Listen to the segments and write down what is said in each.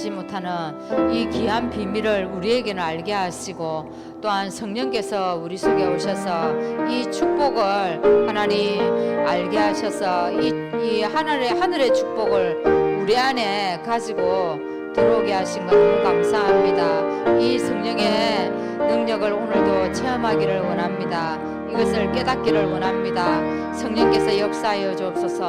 알지 못하는 이 귀한 비밀을 우리에게는 알게 하시고, 또한 성령께서 우리 속에 오셔서 이 축복을 하나님 알게 하셔서 이 하늘의 축복을 우리 안에 가지고 들어오게 하신 것 너무 감사합니다. 이 성령의 능력을 오늘도 체험하기를 원합니다. 이것을 깨닫기를 원합니다. 성령께서 역사하여 주옵소서.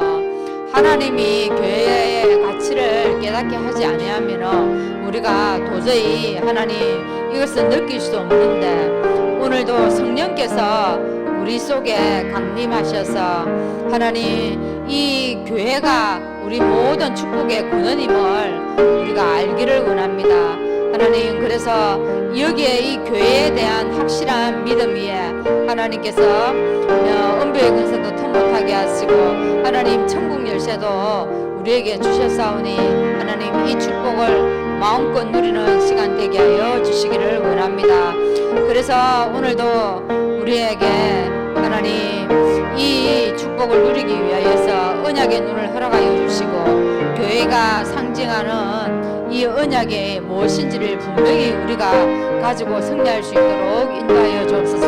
하나님이 교회의 가치를 깨닫게 하지 아니하면 우리가 도저히 하나님 이것을 느낄 수 없는데, 오늘도 성령께서 우리 속에 강림하셔서 하나님 이 교회가 우리 모든 축복의 근원임을 우리가 알기를 원합니다. 하나님, 그래서 여기에 이 교회에 대한 확실한 믿음 위에 하나님께서 은혜의 근성도 통못하게 하시고, 하나님 천국 열쇠도 우리에게 주셨사오니 하나님 이 축복을 마음껏 누리는 시간 되게 하여 주시기를 원합니다. 그래서 오늘도 우리에게 하나님 이 축복을 누리기 위하여서 언약의 눈을 허락하여 주시고, 교회가 상징하는 이 언약이 무엇인지를 분명히 우리가 가지고 승리할 수 있도록 인도하여 주옵소서.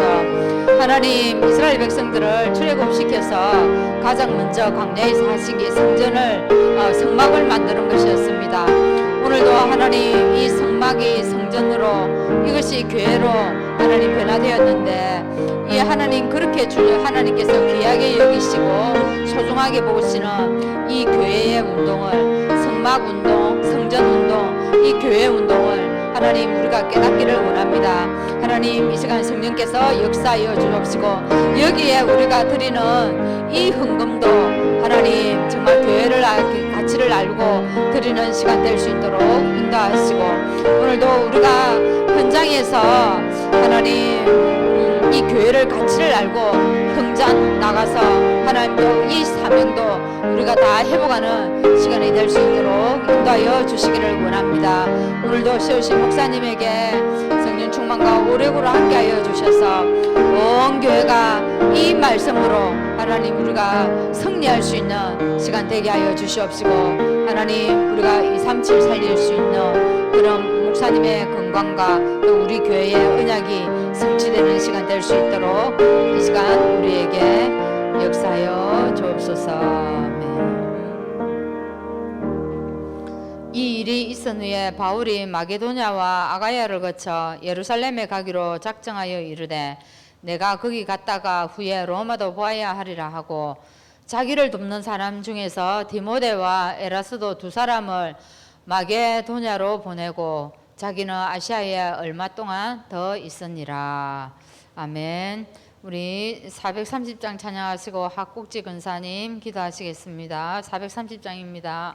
하나님, 이스라엘 백성들을 출애굽시켜서 가장 먼저 광야에서 하시기 성막을 만드는 것이었습니다. 오늘도 하나님 이 성막이 성전으로, 이것이 교회로 하나님 변화되었는데, 이 하나님 그렇게 하나님께서 귀하게 여기시고 소중하게 보시는 이 교회의 운동을, 성막 운동, 성전 운동, 이 교회 운동을 하나님 우리가 깨닫기를 원합니다. 하나님, 이 시간 성령께서 역사하여 주옵시고, 여기에 우리가 드리는 이 헌금도 하나님 정말 교회를 가치를 알고 드리는 시간 될 수 있도록 인도하시고, 오늘도 우리가 현장에서 하나님 이 교회를 가치를 알고 현장 나가서 하나님도 이 사명도 우리가 다 해보가는 시간이 될 수 있도록 인도하여 주시기를 원합니다. 오늘도 세우신 목사님에게 성령 충만과 오래구로 함께하여 주셔서 온 교회가 이 말씀으로 하나님 우리가 승리할 수 있는 시간 되게 하여 주시옵시고, 하나님 우리가 237 살릴 수 있는 그런 목사님의 건강과 또 우리 교회의 언약이 성취되는 시간 될 수 있도록 이 시간 우리에게 역사하여 주옵소서. 이 일이 있은 후에 바울이 마게도냐와 아가야를 거쳐 예루살렘에 가기로 작정하여 이르되, 내가 거기 갔다가 후에 로마도 보아야 하리라 하고, 자기를 돕는 사람 중에서 디모데와 에라스도 두 사람을 마게도냐로 보내고 자기는 아시아에 얼마 동안 더 있으니라. 아멘. 우리 430장 찬양하시고 학국지 근사님 기도하시겠습니다. 430장입니다.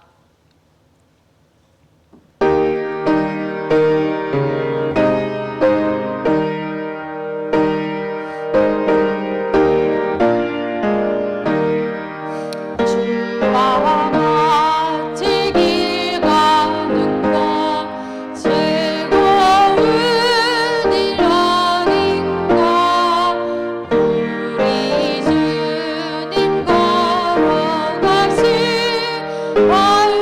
Why?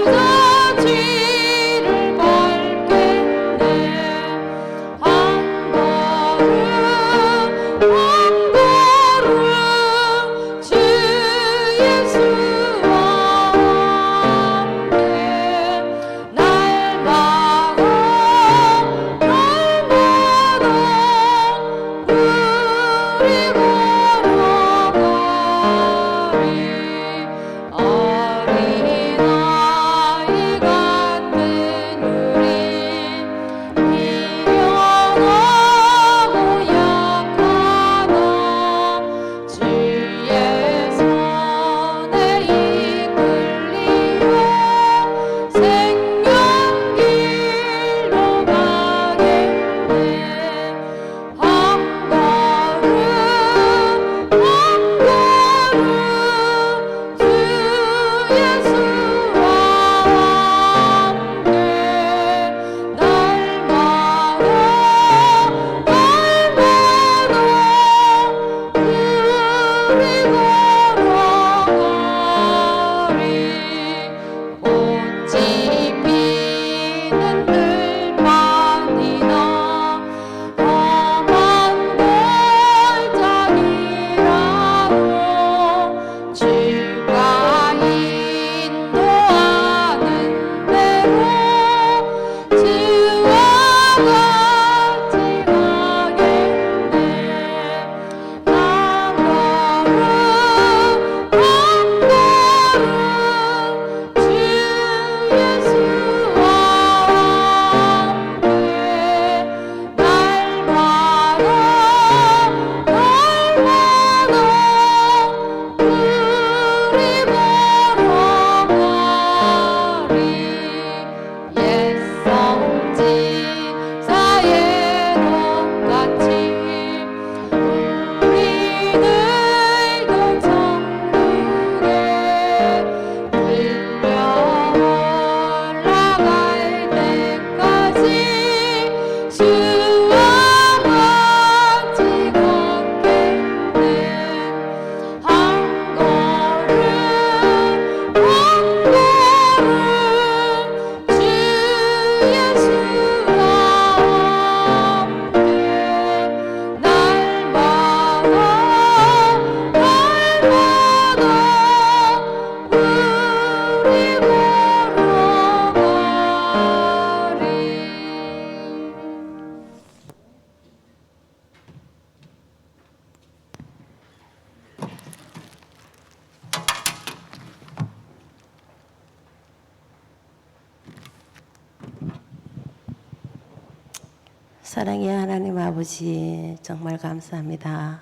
사랑의 하나님 아버지, 정말 감사합니다.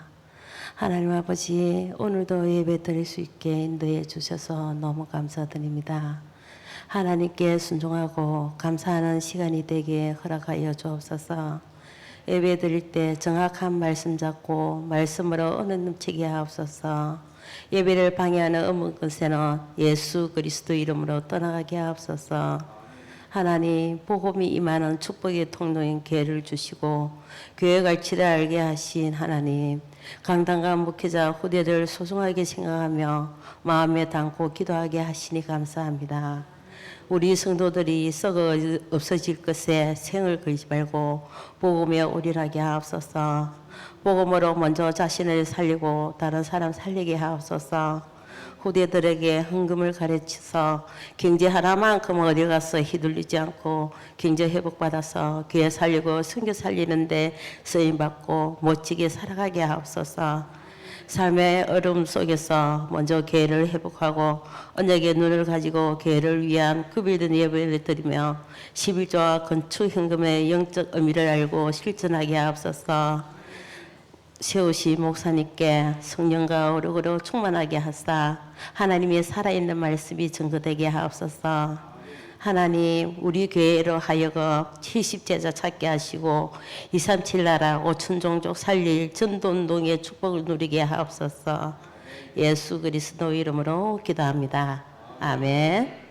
하나님 아버지, 오늘도 예배 드릴 수 있게 인도해 주셔서 너무 감사드립니다. 하나님께 순종하고 감사하는 시간이 되게 허락하여 주옵소서. 예배 드릴 때 정확한 말씀 잡고 말씀으로 은혜 넘치게 하옵소서. 예배를 방해하는 음은 권세는 예수 그리스도 이름으로 떠나가게 하옵소서. 하나님, 복음이 임하는 축복의 통로인 교회를 주시고 교회 가치를 알게 하신 하나님, 강단과 목회자 후대를 소중하게 생각하며 마음에 담고 기도하게 하시니 감사합니다. 우리 성도들이 썩어 없어질 것에 생을 걸지 말고 복음에 올인하게 하옵소서. 복음으로 먼저 자신을 살리고 다른 사람 살리게 하옵소서. 후대들에게 헌금을 가르쳐서 경제 하나만큼 어디 가서 휘둘리지 않고 경제 회복받아서 교회 살리고 선교 살리는데 쓰임받고 멋지게 살아가게 하옵소서. 삶의 어려움 속에서 먼저 교회를 회복하고 언약의 눈을 가지고 교회를 위한 급일된 예배를 드리며 11조와 건축 현금의 영적 의미를 알고 실천하게 하옵소서. 세우시 목사님께 성령과 오력으로 충만하게 하사 하나님의 살아있는 말씀이 증거되게 하옵소서. 하나님, 우리 교회로 하여금 70제자 찾게 하시고 237 나라 5천 종족 살릴 전도운동의 축복을 누리게 하옵소서. 예수 그리스도 이름으로 기도합니다. 아멘.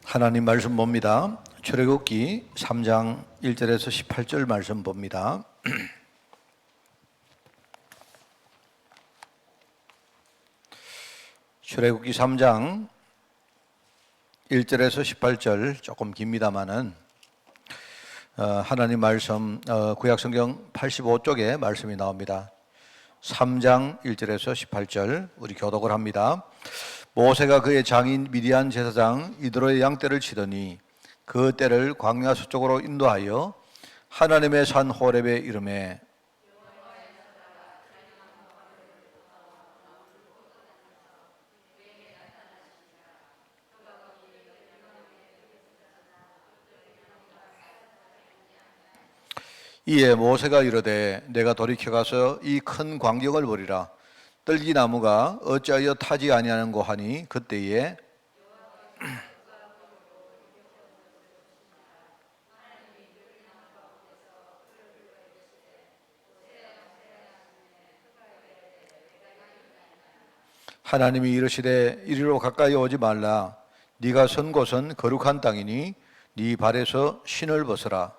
하나님 말씀 봅니다. 출애굽기 3장 1절에서 18절 말씀 봅니다. 출애굽기 3장 1절에서 18절 조금 깁니다마는 하나님 말씀 구약성경 85쪽에 말씀이 나옵니다. 3장 1절에서 18절 우리 교독을 합니다. 모세가 그의 장인 미디안 제사장 이드로의 양떼를 치더니 그 떼를 광야 서쪽으로 인도하여 하나님의 산 호렙에 이르매 이에 모세가 이르되 내가 돌이켜 가서 이 큰 광경을 보리라. 떨기나무가 어찌하여 타지 아니하는고 하니 그때에 하나님이 이르시되 이리로 가까이 오지 말라. 네가 선 곳은 거룩한 땅이니 네 발에서 신을 벗어라.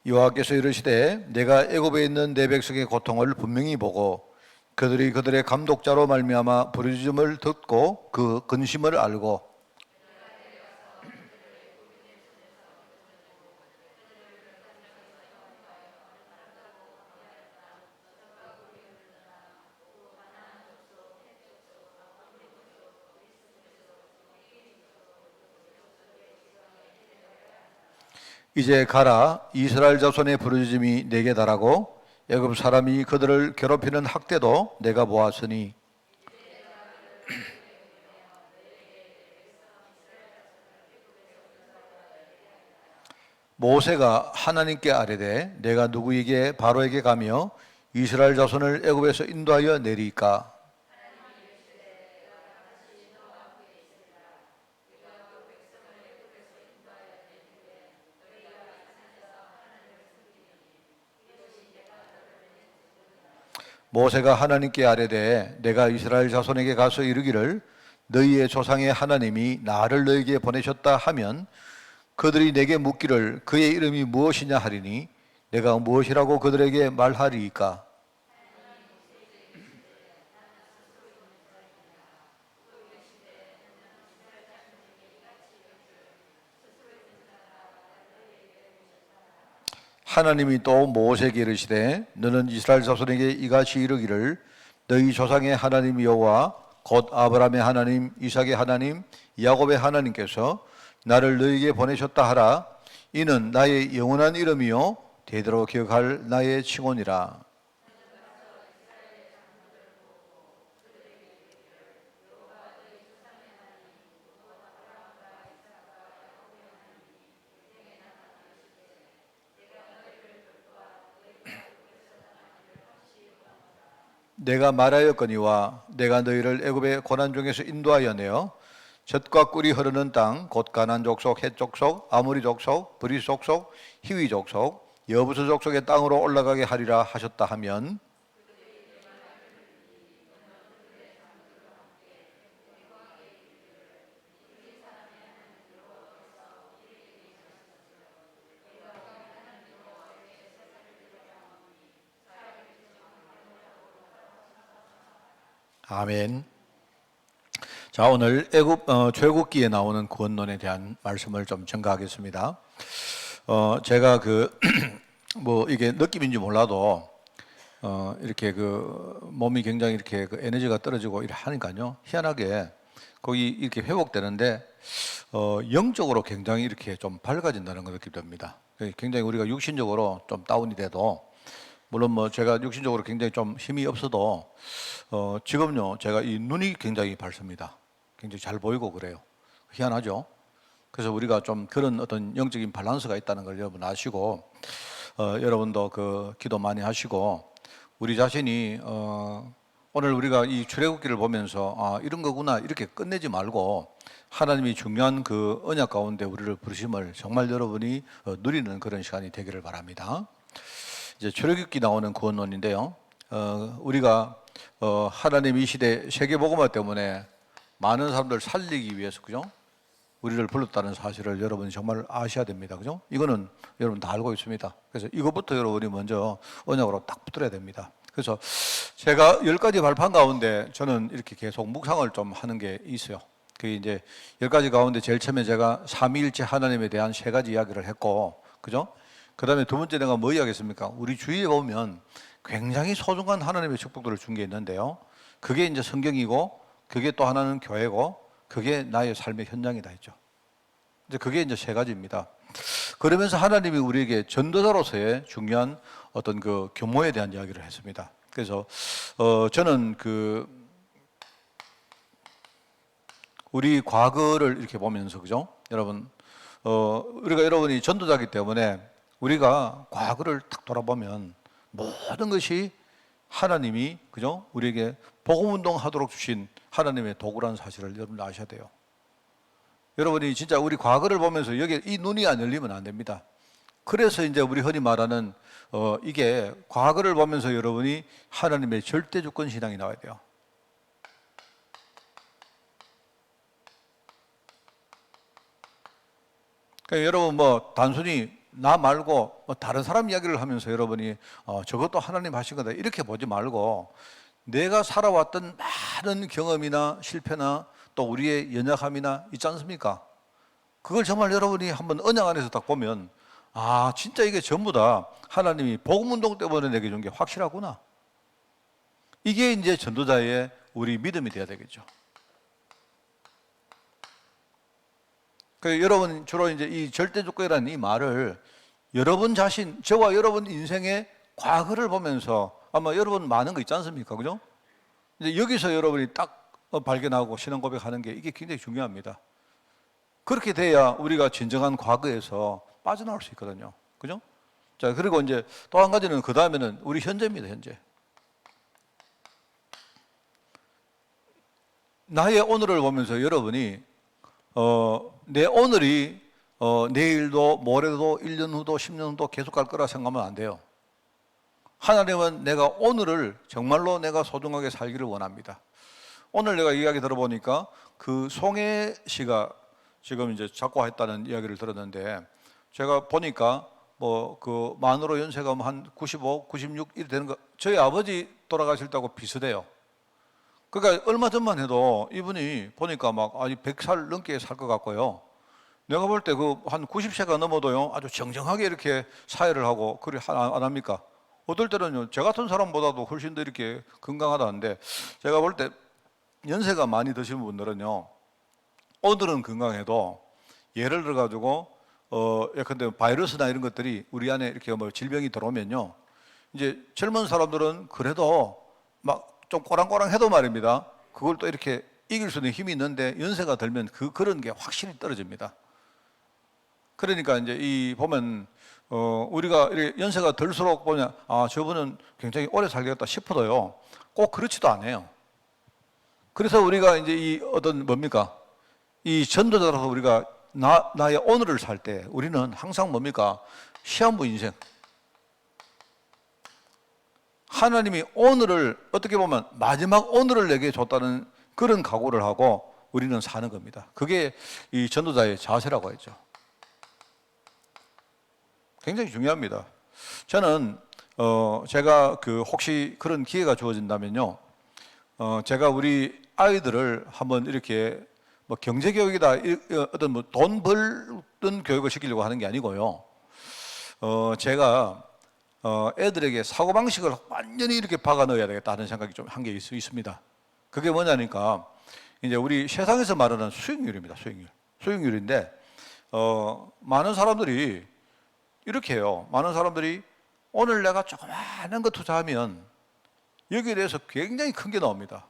여호와께서 이르시되 내가 애굽에 있는 내 백성의 고통을 분명히 보고 그들이 그들의 감독자로 말미암아 부르짖음을 듣고 그 근심을 알고 이제 가라. 이스라엘 자손의 부르짖음이 내게 달하고 애굽 사람이 그들을 괴롭히는 학대도 내가 보았으니 모세가 하나님께 아뢰되 내가 누구에게 바로에게 가며 이스라엘 자손을 애굽에서 인도하여 내리까? 모세가 하나님께 아뢰되 내가 이스라엘 자손에게 가서 이르기를 너희의 조상의 하나님이 나를 너희에게 보내셨다 하면 그들이 내게 묻기를 그의 이름이 무엇이냐 하리니 내가 무엇이라고 그들에게 말하리이까? 하나님이 또 모세에게 이르시되 너는 이스라엘 자손에게 이같이 이르기를 너희 조상의 하나님 여호와 곧 아브라함의 하나님, 이삭의 하나님, 야곱의 하나님께서 나를 너희에게 보내셨다 하라. 이는 나의 영원한 이름이요 대대로 기억할 나의 칭호니라. 내가 말하였거니와 내가 너희를 애굽의 고난 중에서 인도하여 내어 젖과 꿀이 흐르는 땅 곧 가나안 족속, 헷 족속, 아모리 족속, 브리 족속, 히위 족속, 여부스 족속의 땅으로 올라가게 하리라 하셨다 하면 아멘. 자, 오늘 애굽 출애굽기에 나오는 구원론에 대한 말씀을 좀 전가하겠습니다. 제가 뭐 이게 느낌인지 몰라도 이렇게 몸이 굉장히 이렇게 에너지가 떨어지고 이렇게 하니까요, 희한하게 거기 이렇게 회복되는데 영적으로 굉장히 이렇게 좀 밝아진다는 걸 느끼게 됩니다. 굉장히 우리가 육신적으로 좀 다운이 돼도, 물론 뭐 제가 육신적으로 굉장히 좀 힘이 없어도 지금요 제가 이 눈이 굉장히 밝습니다. 굉장히 잘 보이고 그래요. 희한하죠. 그래서 우리가 좀 그런 어떤 영적인 밸런스가 있다는 걸 여러분 아시고 여러분도 기도 많이 하시고, 우리 자신이 오늘 우리가 이 출애굽기를 보면서 이런 거구나 이렇게 끝내지 말고 하나님이 중요한 언약 가운데 우리를 부르심을 정말 여러분이 누리는 그런 시간이 되기를 바랍니다. 이제 출애굽기 나오는 구원론인데요. 우리가 하나님 이 시대 세계복음화 때문에 많은 사람들 살리기 위해서, 그죠? 우리를 불렀다는 사실을 여러분이 정말 아셔야 됩니다. 그죠? 이거는 여러분 다 알고 있습니다. 그래서 이것부터 여러분이 먼저 언약으로 딱 붙들어야 됩니다. 그래서 제가 10가지 발판 가운데 저는 이렇게 계속 묵상을 좀 하는 게 있어요. 그게 이제 10가지 가운데 제일 처음에 제가 삼위일체 하나님에 대한 3가지 이야기를 했고, 그죠? 그 다음에 두 번째 내가 뭐 이야기했습니까? 우리 주위에 보면 굉장히 소중한 하나님의 축복들을 준 게 있는데요. 그게 이제 성경이고, 그게 또 하나는 교회고, 그게 나의 삶의 현장이다 했죠. 이제 그게 이제 3가지입니다. 그러면서 하나님이 우리에게 전도자로서의 중요한 어떤 교모에 대한 이야기를 했습니다. 그래서 저는 우리 과거를 이렇게 보면서, 그죠? 여러분, 여러분이 전도자이기 때문에 우리가 과거를 딱 돌아보면 모든 것이 하나님이, 그죠? 우리에게 복음운동 하도록 주신 하나님의 도구라는 사실을 여러분 아셔야 돼요. 여러분이 진짜 우리 과거를 보면서 여기 이 눈이 안 열리면 안 됩니다. 그래서 이제 우리 흔히 말하는 이게 과거를 보면서 여러분이 하나님의 절대 주권 신앙이 나와야 돼요. 그러니까 여러분 뭐 단순히 나 말고 뭐 다른 사람 이야기를 하면서 여러분이 저것도 하나님 하신 거다 이렇게 보지 말고, 내가 살아왔던 많은 경험이나 실패나 또 우리의 연약함이나 있지 않습니까? 그걸 정말 여러분이 한번 언약 안에서 딱 보면 진짜 이게 전부 다 하나님이 복음운동 때문에 내게 준 게 확실하구나. 이게 이제 전도자의 우리 믿음이 돼야 되겠죠. 여러분 주로 이제 이 절대주권이라는 이 말을 여러분 자신, 저와 여러분 인생의 과거를 보면서 아마 여러분 많은 거 있지 않습니까? 그죠? 이제 여기서 여러분이 딱 발견하고 신앙 고백하는 게 이게 굉장히 중요합니다. 그렇게 돼야 우리가 진정한 과거에서 빠져나올 수 있거든요. 그죠? 자, 그리고 이제 또 한 가지는 그 다음에는 우리 현재입니다, 현재. 나의 오늘을 보면서 여러분이 내 오늘이 내일도 모레도 1년 후도 10년 후도 계속 갈 거라 생각하면 안 돼요. 하나님은 내가 오늘을 정말로 내가 소중하게 살기를 원합니다. 오늘 내가 이야기 들어보니까 송혜 씨가 지금 이제 작곡했다는 이야기를 들었는데, 제가 보니까 만으로 연세가 한 95, 96 이렇게 되는 거, 저희 아버지 돌아가실 때하고 비슷해요. 그러니까 얼마 전만 해도 이분이 보니까 100살 넘게 살 것 같고요. 내가 볼 때 그 한 90세가 넘어도요 아주 정정하게 이렇게 사회를 하고 그리 안 합니까? 어떨 때는요 저 같은 사람보다도 훨씬 더 이렇게 건강하다는데, 제가 볼 때 연세가 많이 드시는 분들은요 오늘은 건강해도 예를 들어 가지고 예컨대 바이러스나 이런 것들이 우리 안에 이렇게 뭐 질병이 들어오면요, 이제 젊은 사람들은 그래도 막 좀 꼬랑꼬랑해도 말입니다, 그걸 또 이렇게 이길 수 있는 힘이 있는데 연세가 들면 그런 게 확실히 떨어집니다. 그러니까 이제 이 보면 우리가 이렇게 연세가 들수록 보면 아 저분은 굉장히 오래 살겠다 싶어도요 꼭 그렇지도 않아요. 그래서 우리가 이제 이 어떤 뭡니까 이 전도자로서 우리가 나의 오늘을 살 때 우리는 항상 뭡니까 시한부 인생, 하나님이 오늘을 어떻게 보면 마지막 오늘을 내게 줬다는 그런 각오를 하고 우리는 사는 겁니다. 그게 이 전도자의 자세라고 했죠. 굉장히 중요합니다. 저는 제가 혹시 그런 기회가 주어진다면요, 제가 우리 아이들을 한번 이렇게 뭐 경제 교육이다 어떤 뭐 돈 벌던 교육을 시키려고 하는 게 아니고요, 제가 애들에게 사고 방식을 완전히 이렇게 박아 넣어야 되겠다 하는 생각이 좀 한 게 있습니다. 그게 뭐냐니까 이제 우리 세상에서 말하는 수익률입니다. 수익률인데 많은 사람들이 이렇게 해요. 많은 사람들이 오늘 내가 조그마한 거 투자하면 여기에 대해서 굉장히 큰 게 나옵니다.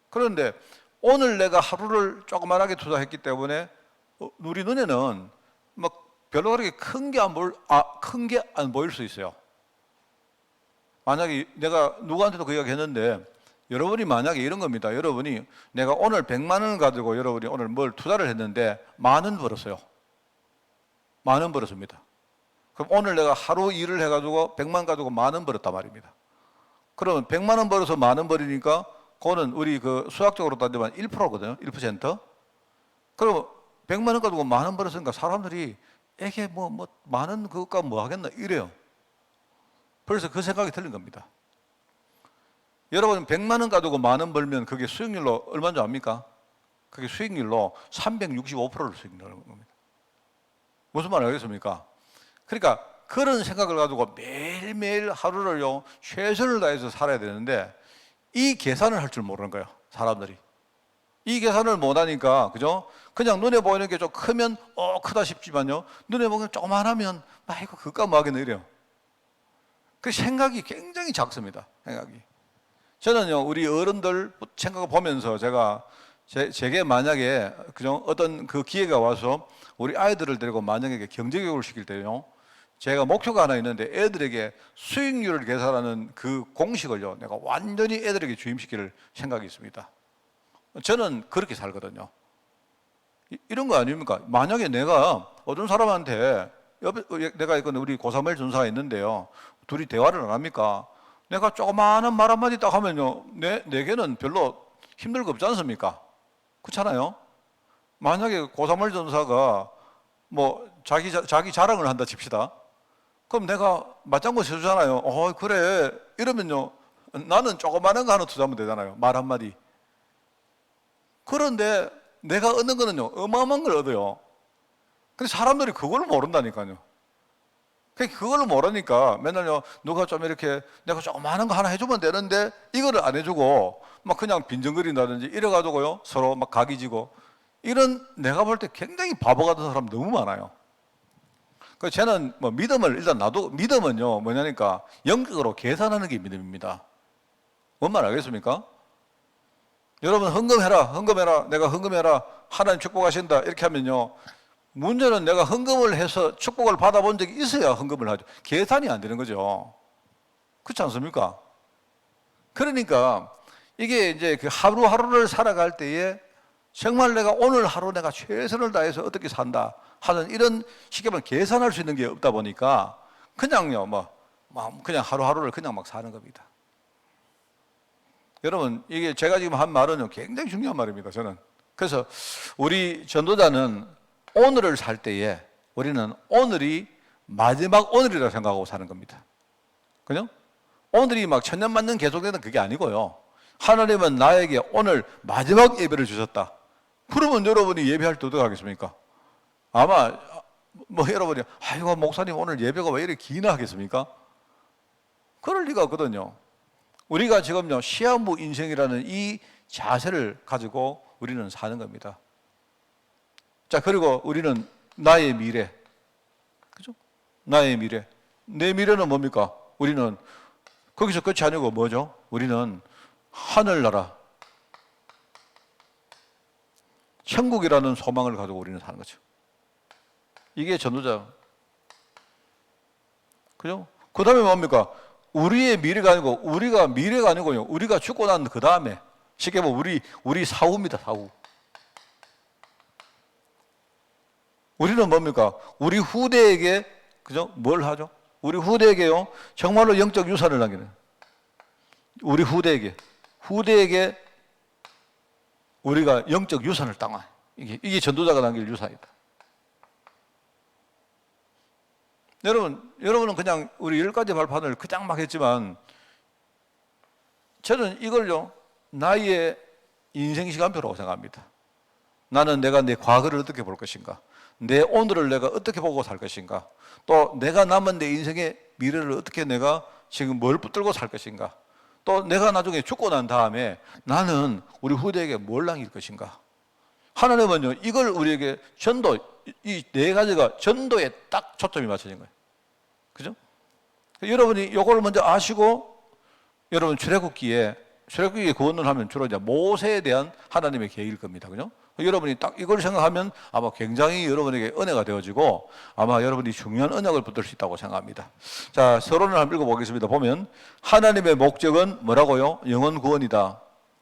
그런데 오늘 내가 하루를 조그만하게 투자했기 때문에 우리 눈에는 막 별로 그렇게 큰 게 안 보일 수 있어요. 만약에 내가 누구한테도 그 이야기 했는데, 여러분이 만약에 이런 겁니다. 여러분이 내가 오늘 100만 원을 가지고 여러분이 오늘 뭘 투자를 했는데 10,000원 벌었어요. 10,000원 벌었습니다. 그럼 오늘 내가 하루 일을 해가지고 100만 가지고 10,000원 벌었단 말입니다. 그러면 100만 원 벌어서 10,000원 벌이니까 그거는 우리 그 수학적으로 따지면 1%거든요. 1%. 그럼 100만 원 가지고 10,000원 벌었으니까 사람들이 에게 뭐 많은 그것과 뭐 하겠나 이래요. 그래서 그 생각이 틀린 겁니다. 여러분 100만 원 가지고 10,000원 벌면 그게 수익률로 얼마인 줄 압니까? 그게 수익률로 365%를 수익률로 하는 겁니다. 무슨 말 알겠습니까? 그러니까 그런 생각을 가지고 매일매일 하루를요 최선을 다해서 살아야 되는데 이 계산을 할 줄 모르는 거예요, 사람들이. 이 계산을 못하니까, 그죠? 그냥 눈에 보이는 게 좀 크면 크다 싶지만요, 눈에 보면 조그만하면 아이고 그까 뭐 하겠네 이래요. 그 생각이 굉장히 작습니다. 생각이. 저는요 우리 어른들 생각을 보면서 제가 제게 만약에 그죠 어떤 그 기회가 와서 우리 아이들을 데리고 만약에 경제교육을 시킬 때요, 제가 목표가 하나 있는데 애들에게 수익률을 계산하는 그 공식을요 내가 완전히 애들에게 주임시킬 생각이 있습니다. 저는 그렇게 살거든요. 이런 거 아닙니까? 만약에 내가 어떤 사람한테 내가 있거든, 우리 고사멜 전사가 있는데요, 둘이 대화를 안 합니까? 내가 조그마한 말 한마디 딱 하면요 내게는 별로 힘들 거 없지 않습니까? 그렇잖아요. 만약에 고사멜 전사가 뭐 자기 자랑을 한다 칩시다. 그럼 내가 맞장구 쳐주잖아요. 그래 이러면요 나는 조그마한 거 하나 투자하면 되잖아요, 말 한마디. 그런데 내가 얻는 거는요 어마어마한 걸 얻어요. 근데 사람들이 그걸 모른다니까요. 그걸 모르니까 맨날요 누가 좀 이렇게 내가 조그마한 거 하나 해주면 되는데 이거를 안 해주고 막 그냥 빈정거린다든지 이래가지고요 서로 막 각이 지고, 이런 내가 볼 때 굉장히 바보 같은 사람 너무 많아요. 그래서 저는 뭐 믿음을 일단 믿음은요 뭐냐니까 영적으로 계산하는 게 믿음입니다. 뭔 말 알겠습니까? 여러분 헌금해라 내가 헌금해라 하나님 축복하신다 이렇게 하면요, 문제는 내가 헌금을 해서 축복을 받아본 적이 있어야 헌금을 하죠. 계산이 안 되는 거죠. 그렇지 않습니까? 그러니까 이게 이제 그 하루하루를 살아갈 때에 정말 내가 오늘 하루 내가 최선을 다해서 어떻게 산다 하는 이런 쉽게 말하면 계산할 수 있는 게 없다 보니까 그냥요 그냥 하루하루를 그냥 막 사는 겁니다. 여러분 이게 제가 지금 한 말은요 굉장히 중요한 말입니다, 저는. 그래서 우리 전도자는 오늘을 살 때에 우리는 오늘이 마지막 오늘이라고 생각하고 사는 겁니다. 그죠? 오늘이 막 천년만년 계속되는 그게 아니고요, 하나님은 나에게 오늘 마지막 예배를 주셨다. 그러면 여러분이 예배할 때 어떻게 하겠습니까? 아마 뭐 여러분이 아이고 목사님 오늘 예배가 왜 이렇게 기나 하겠습니까? 그럴 리가 없거든요. 우리가 지금요 시한부 인생이라는 이 자세를 가지고 우리는 사는 겁니다. 자, 그리고 우리는 나의 미래, 그죠? 나의 미래. 내 미래는 뭡니까? 우리는 거기서 끝이 아니고 뭐죠? 우리는 하늘나라, 천국이라는 소망을 가지고 우리는 사는 거죠. 이게 전도자. 그죠? 그 다음에 뭡니까? 우리의 미래가 아니고, 우리가 미래가 아니고요. 우리가 죽고 난 그 다음에, 쉽게 보면 우리 사후입니다, 사후. 우리는 뭡니까? 우리 후대에게, 그죠? 뭘 하죠? 우리 후대에게요, 정말로 영적 유산을 남기는. 우리 후대에게 우리가 영적 유산을 땅아. 이게 전도자가 남길 유산이다. 여러분은 그냥 우리 10가지 발판을 그냥 막 했지만, 저는 이걸요, 나의 인생 시간표라고 생각합니다. 나는 내가 내 과거를 어떻게 볼 것인가? 내 오늘을 내가 어떻게 보고 살 것인가? 또 내가 남은 내 인생의 미래를 어떻게 내가 지금 뭘 붙들고 살 것인가? 또 내가 나중에 죽고 난 다음에 나는 우리 후대에게 뭘 남길 것인가? 하나님은요, 이걸 우리에게 전도, 이 네 가지가 전도에 딱 초점이 맞춰진 거예요. 그죠? 여러분이 이걸 먼저 아시고, 여러분 출애굽기에 구원을 하면 주로 이제 모세에 대한 하나님의 계획일 겁니다. 그죠? 여러분이 딱 이걸 생각하면 아마 굉장히 여러분에게 은혜가 되어지고 아마 여러분이 중요한 언약을 붙들 수 있다고 생각합니다. 자, 서론을 한번 읽어보겠습니다. 보면 하나님의 목적은 뭐라고요? 영혼 구원이다.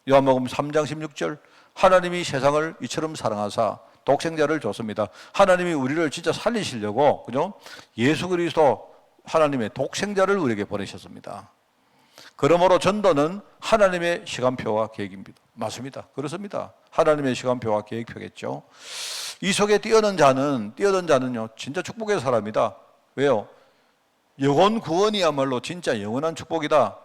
요한복음 3장 16절 하나님이 세상을 이처럼 사랑하사 독생자를 줬습니다. 하나님이 우리를 진짜 살리시려고, 그죠? 예수 그리스도 하나님의 독생자를 우리에게 보내셨습니다. 그러므로 전도는 하나님의 시간표와 계획입니다. 맞습니다. 그렇습니다. 하나님의 시간표와 계획표겠죠. 이 속에 뛰어든 자는요, 진짜 축복의 사람이다. 왜요? 영혼 구원이야말로 진짜 영원한 축복이다.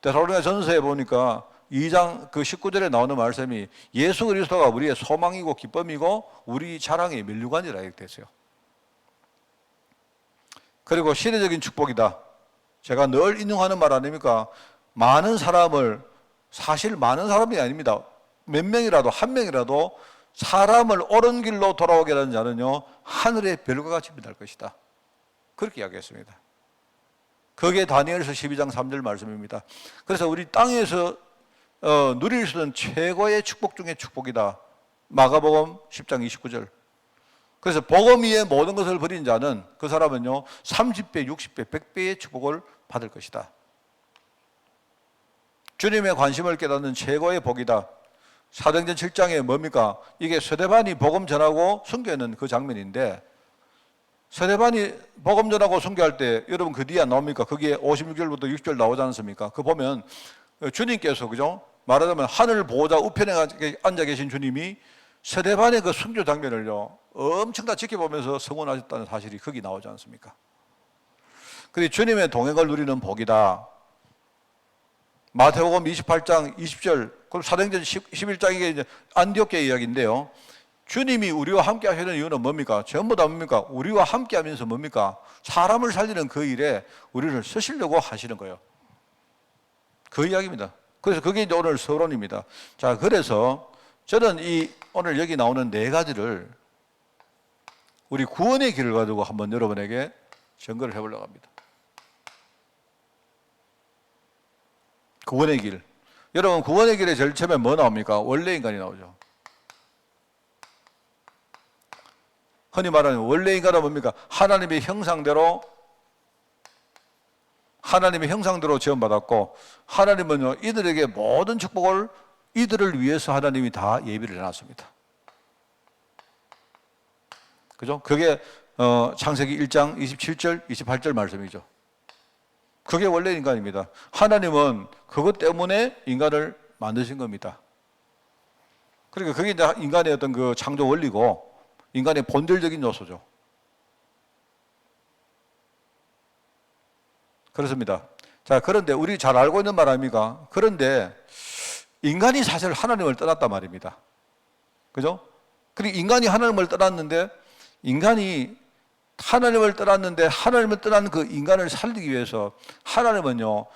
데살로니가 전서에 보니까 2장 그 19절에 나오는 말씀이 예수 그리스도가 우리의 소망이고 기쁨이고 우리 자랑의 면류관이라 이렇게 됐어요. 그리고 시대적인 축복이다. 제가 늘 인용하는 말 아닙니까? 많은 사람을, 사실 많은 사람이 아닙니다. 몇 명이라도, 한 명이라도 사람을 옳은 길로 돌아오게 하는 자는요, 하늘의 별과 같이 빛날 것이다. 그렇게 이야기했습니다. 그게 다니엘서 12장 3절 말씀입니다. 그래서 우리 땅에서 누릴 수 있는 최고의 축복 중에 축복이다. 마가복음 10장 29절. 그래서 복음 위에 모든 것을 버린 자는, 그 사람은요 30배, 60배, 100배의 축복을 받을 것이다. 주님의 관심을 깨닫는 최고의 복이다. 사도행전 7장에 뭡니까? 이게 스데반이 복음 전하고 순교하는 그 장면인데, 스데반이 복음 전하고 순교할 때 여러분 그 뒤에 나옵니까? 거기에 56절부터 6절 나오지 않습니까? 그 보면 주님께서, 그죠? 말하자면 하늘 보호자 우편에 앉아 계신 주님이 스데반의 그 순교 장면을요 엄청 다 지켜보면서 성원하셨다는 사실이 거기 나오지 않습니까? 그리고 주님의 동행을 누리는 복이다. 마태복음 28장 20절, 그리고 사도행전 11장 이게 이제 안디옥계 이야기인데요. 주님이 우리와 함께 하시는 이유는 뭡니까? 전부 다 뭡니까? 우리와 함께 하면서 뭡니까? 사람을 살리는 그 일에 우리를 쓰시려고 하시는 거예요. 그 이야기입니다. 그래서 그게 이제 오늘 서론입니다. 자, 그래서 저는 오늘 여기 나오는 네 가지를 우리 구원의 길을 가지고 한번 여러분에게 전거를 해보려고 합니다. 구원의 길. 여러분, 구원의 길에 제일 처음에 뭐 나옵니까? 원래 인간이 나오죠. 흔히 말하는 원래 인간은 뭡니까? 하나님의 형상대로 지원받았고, 하나님은요 이들에게 모든 축복을 이들을 위해서 하나님이 다 예비를 해놨습니다. 그죠? 그게 창세기 1장 27절, 28절 말씀이죠. 그게 원래 인간입니다. 하나님은 그것 때문에 인간을 만드신 겁니다. 그러니까 그게 이제 인간의 어떤 그 창조 원리고 인간의 본질적인 요소죠. 그렇습니다. 자, 그런데 우리 잘 알고 있는 말 아닙니까? 그런데 인간이 사실 하나님을 떠났단 말입니다. 그죠? 그리고 인간이 하나님을 떠났는데 하나님을 떠난 그 인간을 살리기 위해서 하나님은요,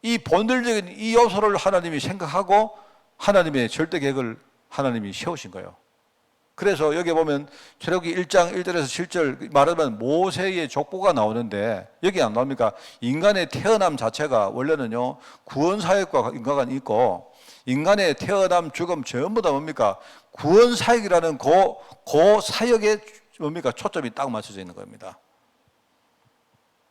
이 본질적인 이 요소를 하나님이 생각하고 하나님의 절대 계획을 하나님이 세우신 거예요. 그래서 여기 보면 출애굽기 1장 1절에서 7절 말하면 모세의 족보가 나오는데 여기 안 나옵니까? 인간의 태어남 자체가 원래는요, 구원 사역과 인과관이 있고 인간의 태어남, 죽음 전부 다 뭡니까? 구원 사역이라는 그 사역에 뭡니까? 초점이 딱 맞춰져 있는 겁니다.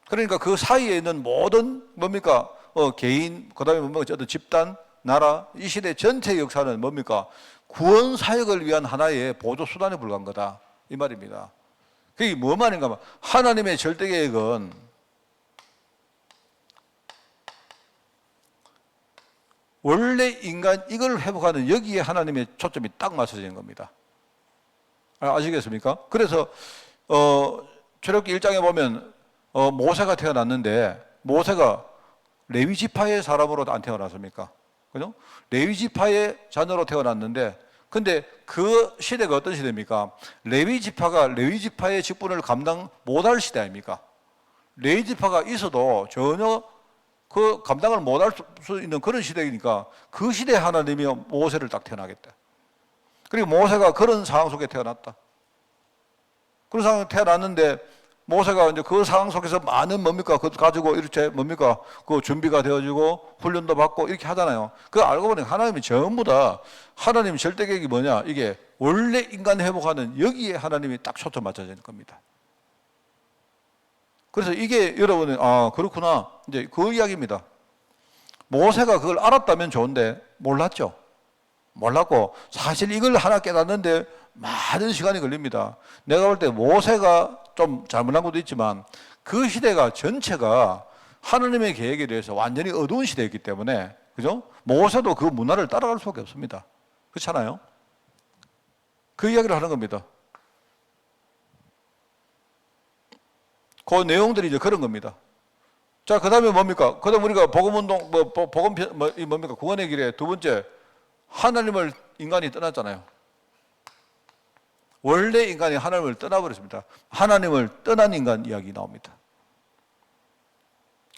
그러니까 그 사이에 있는 모든 뭡니까? 개인, 그 다음에 뭡니까? 어떤 집단, 나라, 이 시대 전체 역사는 뭡니까? 구원 사역을 위한 하나의 보조 수단에 불과한 거다. 이 말입니다. 그게 뭐 말인가 하면 하나님의 절대 계획은 원래 인간 이걸 회복하는 여기에 하나님의 초점이 딱 맞춰져 있는 겁니다. 아시겠습니까? 그래서 출애굽기 1장에 보면 모세가 태어났는데 모세가 레위 지파의 사람으로 안 태어났습니까? 그죠? 레위 지파의 자녀로 태어났는데 근데 그 시대가 어떤 시대입니까? 레위 지파가 레위 지파의 직분을 감당 못할 시대 아닙니까? 레위 지파가 있어도 전혀 그 감당을 못할 수 있는 그런 시대이니까 그 시대에 하나님이 모세를 딱 태어나겠다. 그리고 모세가 그런 상황 속에 태어났다. 그런 상황에 태어났는데 모세가 이제 그 상황 속에서 많은 뭡니까? 그것 가지고 이렇게 뭡니까? 그 준비가 되어지고 훈련도 받고 이렇게 하잖아요. 그거 알고 보니 하나님이 전부 다 하나님 절대 계획이 뭐냐? 이게 원래 인간 회복하는 여기에 하나님이 딱 초점 맞춰져 있는 겁니다. 그래서 이게 여러분은 그렇구나. 이제 그 이야기입니다. 모세가 그걸 알았다면 좋은데 몰랐죠. 몰랐고 사실 이걸 하나 깨닫는데 많은 시간이 걸립니다. 내가 볼 때 모세가 좀 잘못한 것도 있지만 그 시대가 전체가 하나님의 계획에 대해서 완전히 어두운 시대였기 때문에 그죠? 모세도 그 문화를 따라갈 수밖에 없습니다. 그렇잖아요? 그 이야기를 하는 겁니다. 그 내용들이 이제 그런 겁니다. 자, 그 다음에 뭡니까? 그 다음에 우리가 복음운동, 뭡니까? 구원의 길에 두 번째, 하나님을 인간이 떠났잖아요. 원래 인간이 하나님을 떠나버렸습니다. 하나님을 떠난 인간 이야기 나옵니다.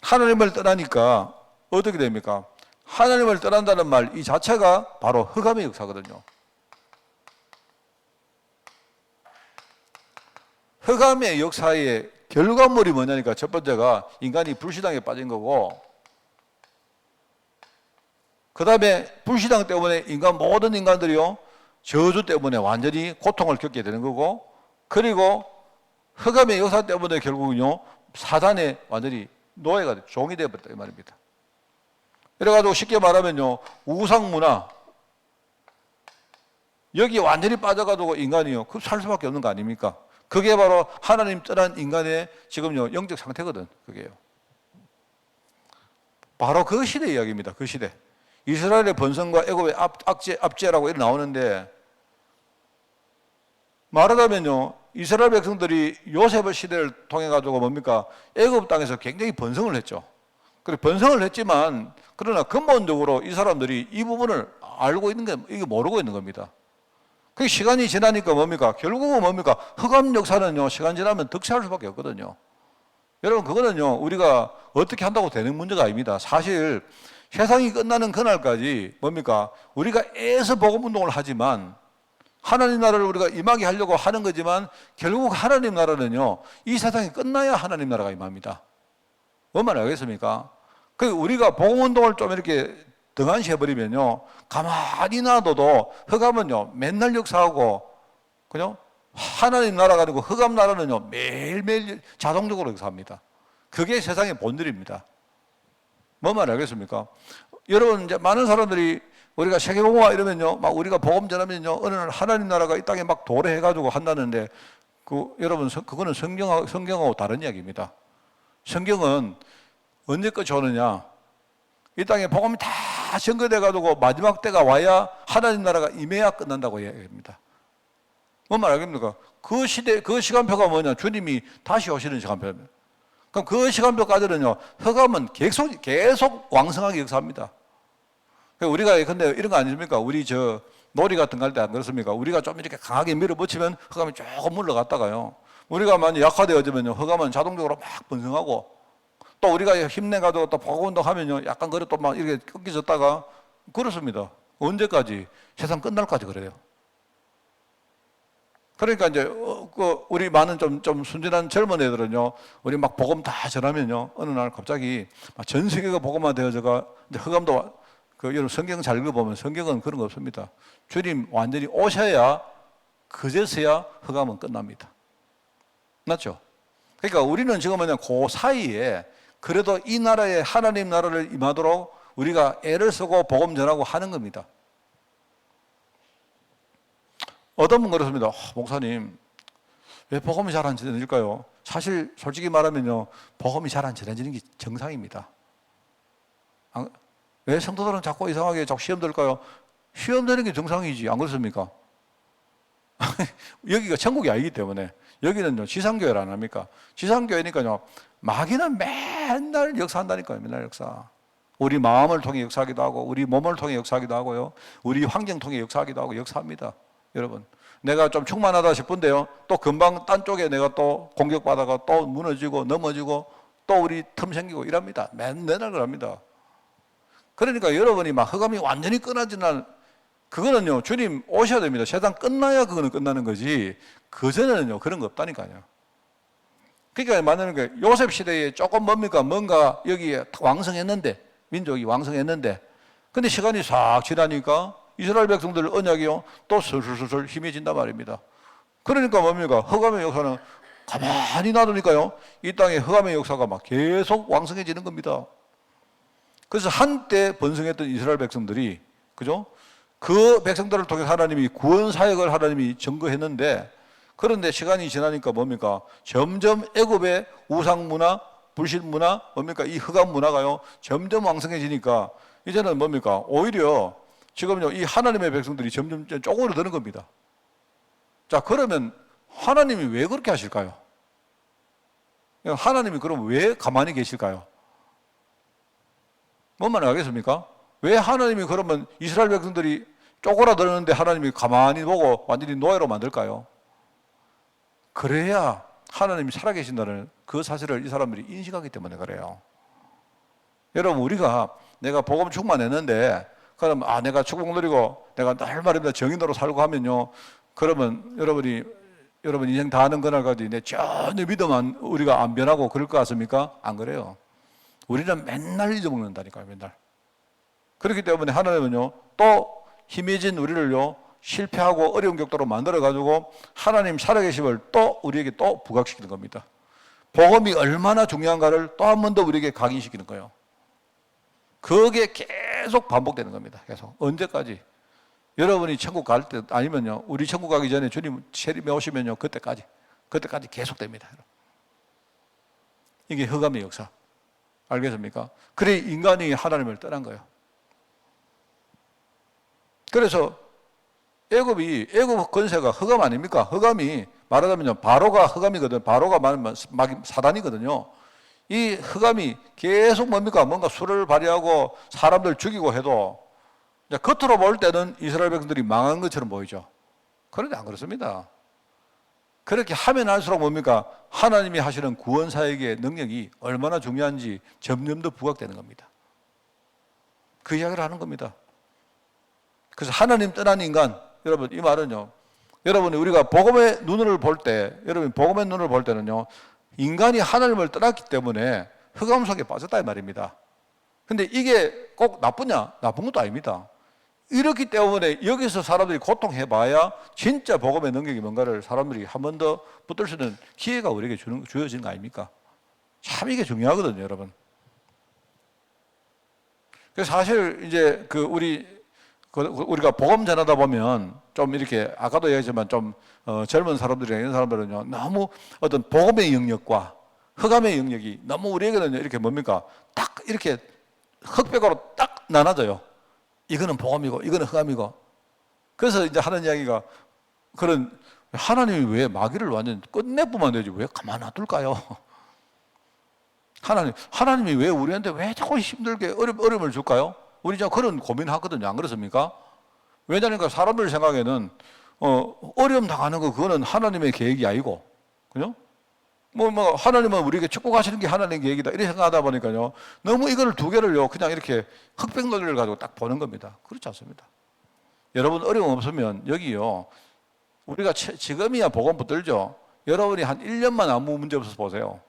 하나님을 떠나니까 어떻게 됩니까? 하나님을 떠난다는 말 이 자체가 바로 흑암의 역사거든요. 흑암의 역사의 결과물이 뭐냐니까 첫 번째가 인간이 불신앙에 빠진 거고 그 다음에 불신앙 때문에 모든 인간들이요 저주 때문에 완전히 고통을 겪게 되는 거고 그리고 흑암의 역사 때문에 결국은요 사단의 완전히 노예가 종이 되어버렸다 이 말입니다. 그래가지고 쉽게 말하면요 우상문화 여기 완전히 빠져가지고 인간이요 그 살 수밖에 없는 거 아닙니까? 그게 바로 하나님 떠난 인간의 지금요 영적 상태거든. 그게요. 바로 그 시대 이야기입니다. 그 시대. 이스라엘의 번성과 애굽의 압제라고 이렇게 나오는데 말하자면요 이스라엘 백성들이 요셉의 시대를 통해 가지고 뭡니까 애굽 땅에서 굉장히 번성을 했죠. 그리고 번성을 했지만 그러나 근본적으로 이 사람들이 이 부분을 알고 있는 게 이게 모르고 있는 겁니다. 그 시간이 지나니까 뭡니까? 결국은 뭡니까? 흑암 역사는요, 시간 지나면 득세할 수밖에 없거든요. 여러분, 그거는요, 우리가 어떻게 한다고 되는 문제가 아닙니다. 사실 세상이 끝나는 그날까지 뭡니까? 우리가 애써 복음 운동을 하지만 하나님 나라를 우리가 임하게 하려고 하는 거지만 결국 하나님 나라는요, 이 세상이 끝나야 하나님 나라가 임합니다. 뭔 말인지 알겠습니까? 그 우리가 복음 운동을 좀 이렇게 등한시해버리면요 가만히 놔둬도 흑암은요 맨날 역사하고 그죠? 하나님 나라가 아니고 흑암 나라는요 매일매일 자동적으로 역사합니다. 그게 세상의 본질입니다. 뭔 말인지 알겠습니까? 여러분 이제 많은 사람들이 우리가 세계공화 이러면요 막 우리가 복음 전하면요 어느 날 하나님 나라가 이 땅에 막 도래해가지고 한다는데 여러분 그거는 성경하고 다른 이야기입니다. 성경은 언제까지 오느냐? 이 땅에 복음이 다 전거돼가지고 마지막 때가 와야 하나님 나라가 임해야 끝난다고 이야기합니다. 뭔 말 알겠습니까? 그 시대, 그 시간표가 뭐냐? 주님이 다시 오시는 시간표입니다. 그럼 그 시간표까지는요, 흑암은 계속 왕성하게 역사합니다. 우리가 근데 이런 거 아닙니까? 우리 놀이 같은 거 할 때 안 그렇습니까? 우리가 좀 이렇게 강하게 밀어붙이면 흑암이 조금 물러갔다가요. 우리가 많이 약화되어지면요, 흑암은 자동적으로 막 번성하고, 또 우리가 힘내가지고 또 보고 운동하면요, 약간 그래 또 막 이렇게 꺾여졌다가 그렇습니다. 언제까지? 세상 끝날까지 그래요. 그러니까 이제 우리 많은 좀 순진한 젊은 애들은요, 우리 막 복음 다 전하면요, 어느 날 갑자기 막 전 세계가 복음화 되어져가 이제 흑암도 여러분 성경 잘 읽어보면 성경은 그런 거 없습니다. 주님 완전히 오셔야 그제서야 흑암은 끝납니다. 맞죠? 그러니까 우리는 지금 그냥 그 사이에 그래도 이 나라에 하나님 나라를 임하도록 우리가 애를 쓰고 복음 전하고 하는 겁니다. 어떤 분 그렇습니다. 목사님, 왜 복음이 잘 안 전해질까요? 사실 솔직히 말하면요, 복음이 잘 안 전해지는 게 정상입니다. 왜 성도들은 자꾸 이상하게 자꾸 시험 들까요? 시험 되는 게 정상이지, 안 그렇습니까? 여기가 천국이 아니기 때문에. 여기는요, 지상교회를 안 합니까? 지상교회니까요, 마귀는 맨날 역사한다니까요, 맨날 역사. 우리 마음을 통해 역사하기도 하고, 우리 몸을 통해 역사하기도 하고요, 우리 환경 통해 역사하기도 하고, 역사합니다. 여러분, 내가 좀 충만하다 싶은데요, 또 금방 딴 쪽에 내가 또 공격받아가 또 무너지고 넘어지고 또 우리 틈 생기고 이랍니다. 맨날 그럽니다. 그러니까 여러분이 막 흑암이 완전히 끊어지는 그거는요, 주님 오셔야 됩니다. 세상 끝나야 그거는 끝나는 거지, 그전에는요, 그런 거 없다니까요. 그러니까 만약에 요셉 시대에 조금 뭡니까? 뭔가 여기에 왕성했는데, 민족이 왕성했는데, 근데 시간이 싹 지나니까 이스라엘 백성들 언약이요, 또 슬슬슬 힘해진단 말입니다. 그러니까 뭡니까? 흑암의 역사는 가만히 놔두니까요, 이 땅에 흑암의 역사가 막 계속 왕성해지는 겁니다. 그래서 한때 번성했던 이스라엘 백성들이, 그죠? 그 백성들을 통해 하나님이 구원 사역을 하나님이 증거했는데, 그런데 시간이 지나니까 뭡니까? 점점 애굽의 우상 문화, 불신 문화, 뭡니까? 이 흑암 문화가요, 점점 왕성해지니까 이제는 뭡니까? 오히려 지금요, 이 하나님의 백성들이 점점 쪼그러드는 겁니다. 자, 그러면 하나님이 왜 그렇게 하실까요? 하나님이 그럼 왜 가만히 계실까요? 뭔 말인지 알겠습니까? 왜 하나님이 그러면 이스라엘 백성들이 쪼그라드는데 하나님이 가만히 보고 완전히 노예로 만들까요? 그래야 하나님이 살아계신다는 그 사실을 이 사람들이 인식하기 때문에 그래요. 여러분, 우리가 내가 복음 충만했는데, 그럼 내가 축복 누리고 내가 날 말입니다 정인으로 살고 하면요, 그러면 여러분 인생 다 하는 그날까지 전혀 믿음 우리가 안 변하고 그럴 것 같습니까? 안 그래요. 우리는 맨날 잊어먹는다니까요, 맨날. 그렇기 때문에 하나님은요, 또 힘해진 우리를요, 실패하고 어려운 격도로 만들어가지고 하나님 살아계심을 또 우리에게 또 부각시키는 겁니다. 복음이 얼마나 중요한가를 또 한 번 더 우리에게 각인시키는 거예요. 그게 계속 반복되는 겁니다. 계속. 언제까지? 여러분이 천국 갈 때, 아니면요, 우리 천국 가기 전에 주님 세림에 오시면요, 그때까지 계속됩니다. 이게 흑암의 역사. 알겠습니까? 그래, 인간이 하나님을 떠난 거예요. 그래서 애굽 권세가 흑암 아닙니까? 흑암이 말하자면 바로가 흑암이거든. 바로가 말하면 사단이거든요. 이 흑암이 계속 뭡니까? 뭔가 수를 발휘하고 사람들 죽이고 해도 겉으로 볼 때는 이스라엘 백성들이 망한 것처럼 보이죠. 그런데 안 그렇습니다. 그렇게 하면 할수록 뭡니까? 하나님이 하시는 구원 사역의 능력이 얼마나 중요한지 점점 더 부각되는 겁니다. 그 이야기를 하는 겁니다. 그래서 하나님 떠난 인간, 여러분, 이 말은요, 여러분이 우리가 복음의 눈을 볼 때, 여러분 복음의 눈을 볼 때는요, 인간이 하나님을 떠났기 때문에 흑암 속에 빠졌다 이 말입니다. 근데 이게 꼭 나쁘냐? 나쁜 것도 아닙니다. 이렇기 때문에 여기서 사람들이 고통해봐야 진짜 복음의 능력이 뭔가를 사람들이 한 번 더 붙들 수 있는 기회가 우리에게 주어지는 거 아닙니까? 참 이게 중요하거든요, 여러분. 그래서 사실 이제 우리가 복음 전하다 보면 좀 이렇게 아까도 얘기했지만 좀 젊은 사람들이나 이런 사람들은요, 너무 어떤 복음의 영역과 흑암의 영역이 너무 우리에게는 이렇게 뭡니까? 딱 이렇게 흑백으로 딱 나눠져요. 이거는 복음이고 이거는 흑암이고. 그래서 이제 하는 이야기가 그런, 하나님이 왜 마귀를 완전 끝내보면 되지 왜 가만 놔둘까요? 하나님이 왜 우리한테 왜 자꾸 힘들게 어려움을 줄까요? 우리 좀 그런 고민하거든요. 안 그렇습니까? 왜냐하니까 사람들 생각에는 어려움 당하는 거 그거는 하나님의 계획이 아니고, 그죠? 하나님은 우리에게 축복하시는 게 하나님의 계획이다 이렇게 생각하다 보니까요, 너무 이거를 두 개를요 그냥 이렇게 흑백 논리를 가지고 딱 보는 겁니다. 그렇지 않습니다. 여러분 어려움 없으면 여기요, 우리가 지금이야 보건 붙들죠. 여러분이 한 1년만 아무 문제 없어서 보세요.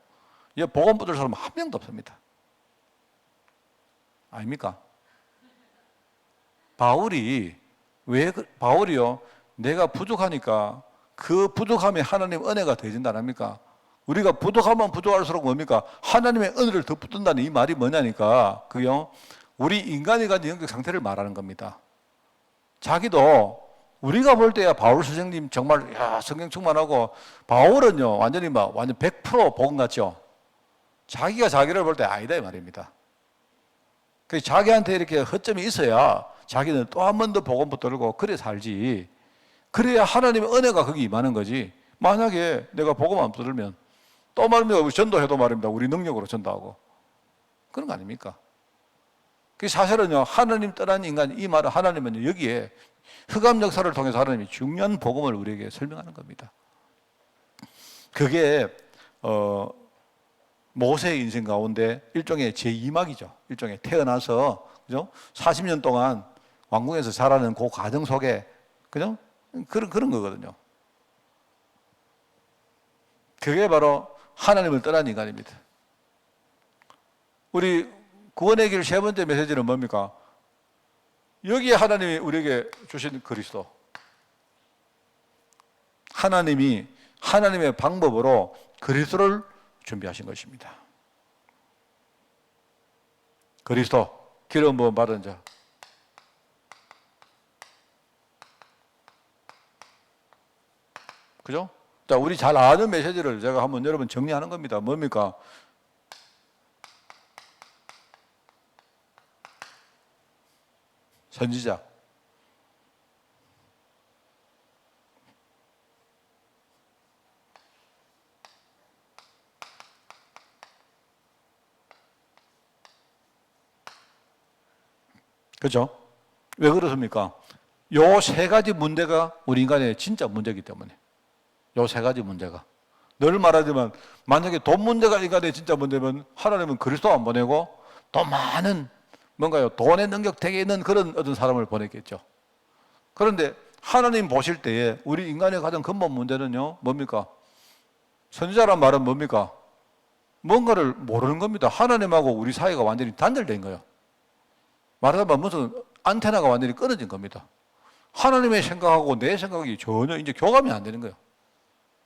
이 보건 붙들 사람 한 명도 없습니다. 아닙니까? 바울이요, 내가 부족하니까 그 부족함에 하나님 은혜가 더해진다 아닙니까? 우리가 부족하면 부족할수록 뭡니까? 하나님의 은혜를 더 붙든다는 이 말이 뭐냐니까, 그요, 우리 인간이 가진 영적 상태를 말하는 겁니다. 자기도 우리가 볼 때야 바울 선생님 정말 성경 충만하고, 바울은요 완전히 완전 100% 복음 같죠. 자기가 자기를 볼 때 아니다 이 말입니다. 그 자기한테 이렇게 허점이 있어야 자기는 또 한 번 더 복음 붙들고 그래 살지. 그래야 하나님의 은혜가 거기 임하는 거지. 만약에 내가 복음 안 붙들면 또 말입니다. 우리 전도해도 말입니다. 우리 능력으로 전도하고 그런 거 아닙니까? 그 사실은요, 하나님 떠난 인간, 이 말은 하나님은 여기에 흑암 역사를 통해서 하나님이 중요한 복음을 우리에게 설명하는 겁니다. 그게 모세의 인생 가운데 일종의 제2막이죠. 일종의 태어나서, 그죠? 40년 동안 왕궁에서 자라는 그 과정 속에, 그죠? 그런 거거든요. 그게 바로 하나님을 떠난 인간입니다. 우리 구원의 길 세 번째 메시지는 뭡니까? 여기에 하나님이 우리에게 주신 그리스도. 하나님이 하나님의 방법으로 그리스도를 준비하신 것입니다. 그리스도, 기름 부음 받은 자. 그죠? 자, 우리 잘 아는 메시지를 제가 한번 여러분 정리하는 겁니다. 뭡니까? 선지자. 그렇죠? 왜 그렇습니까? 요 세 가지 문제가 우리 인간의 진짜 문제이기 때문에. 요 세 가지 문제가. 늘 말하지만 만약에 돈 문제가 인간의 진짜 문제면 하나님은 그리스도 안 보내고 더 많은 뭔가요, 돈의 능력 댁에 있는 그런 어떤 사람을 보냈겠죠. 그런데 하나님 보실 때에 우리 인간의 가장 근본 문제는요, 뭡니까? 선지자란 말은 뭡니까? 뭔가를 모르는 겁니다. 하나님하고 우리 사이가 완전히 단절된 거예요. 말하자면 무슨 안테나가 완전히 끊어진 겁니다. 하나님의 생각하고 내 생각이 전혀 이제 교감이 안 되는 거예요.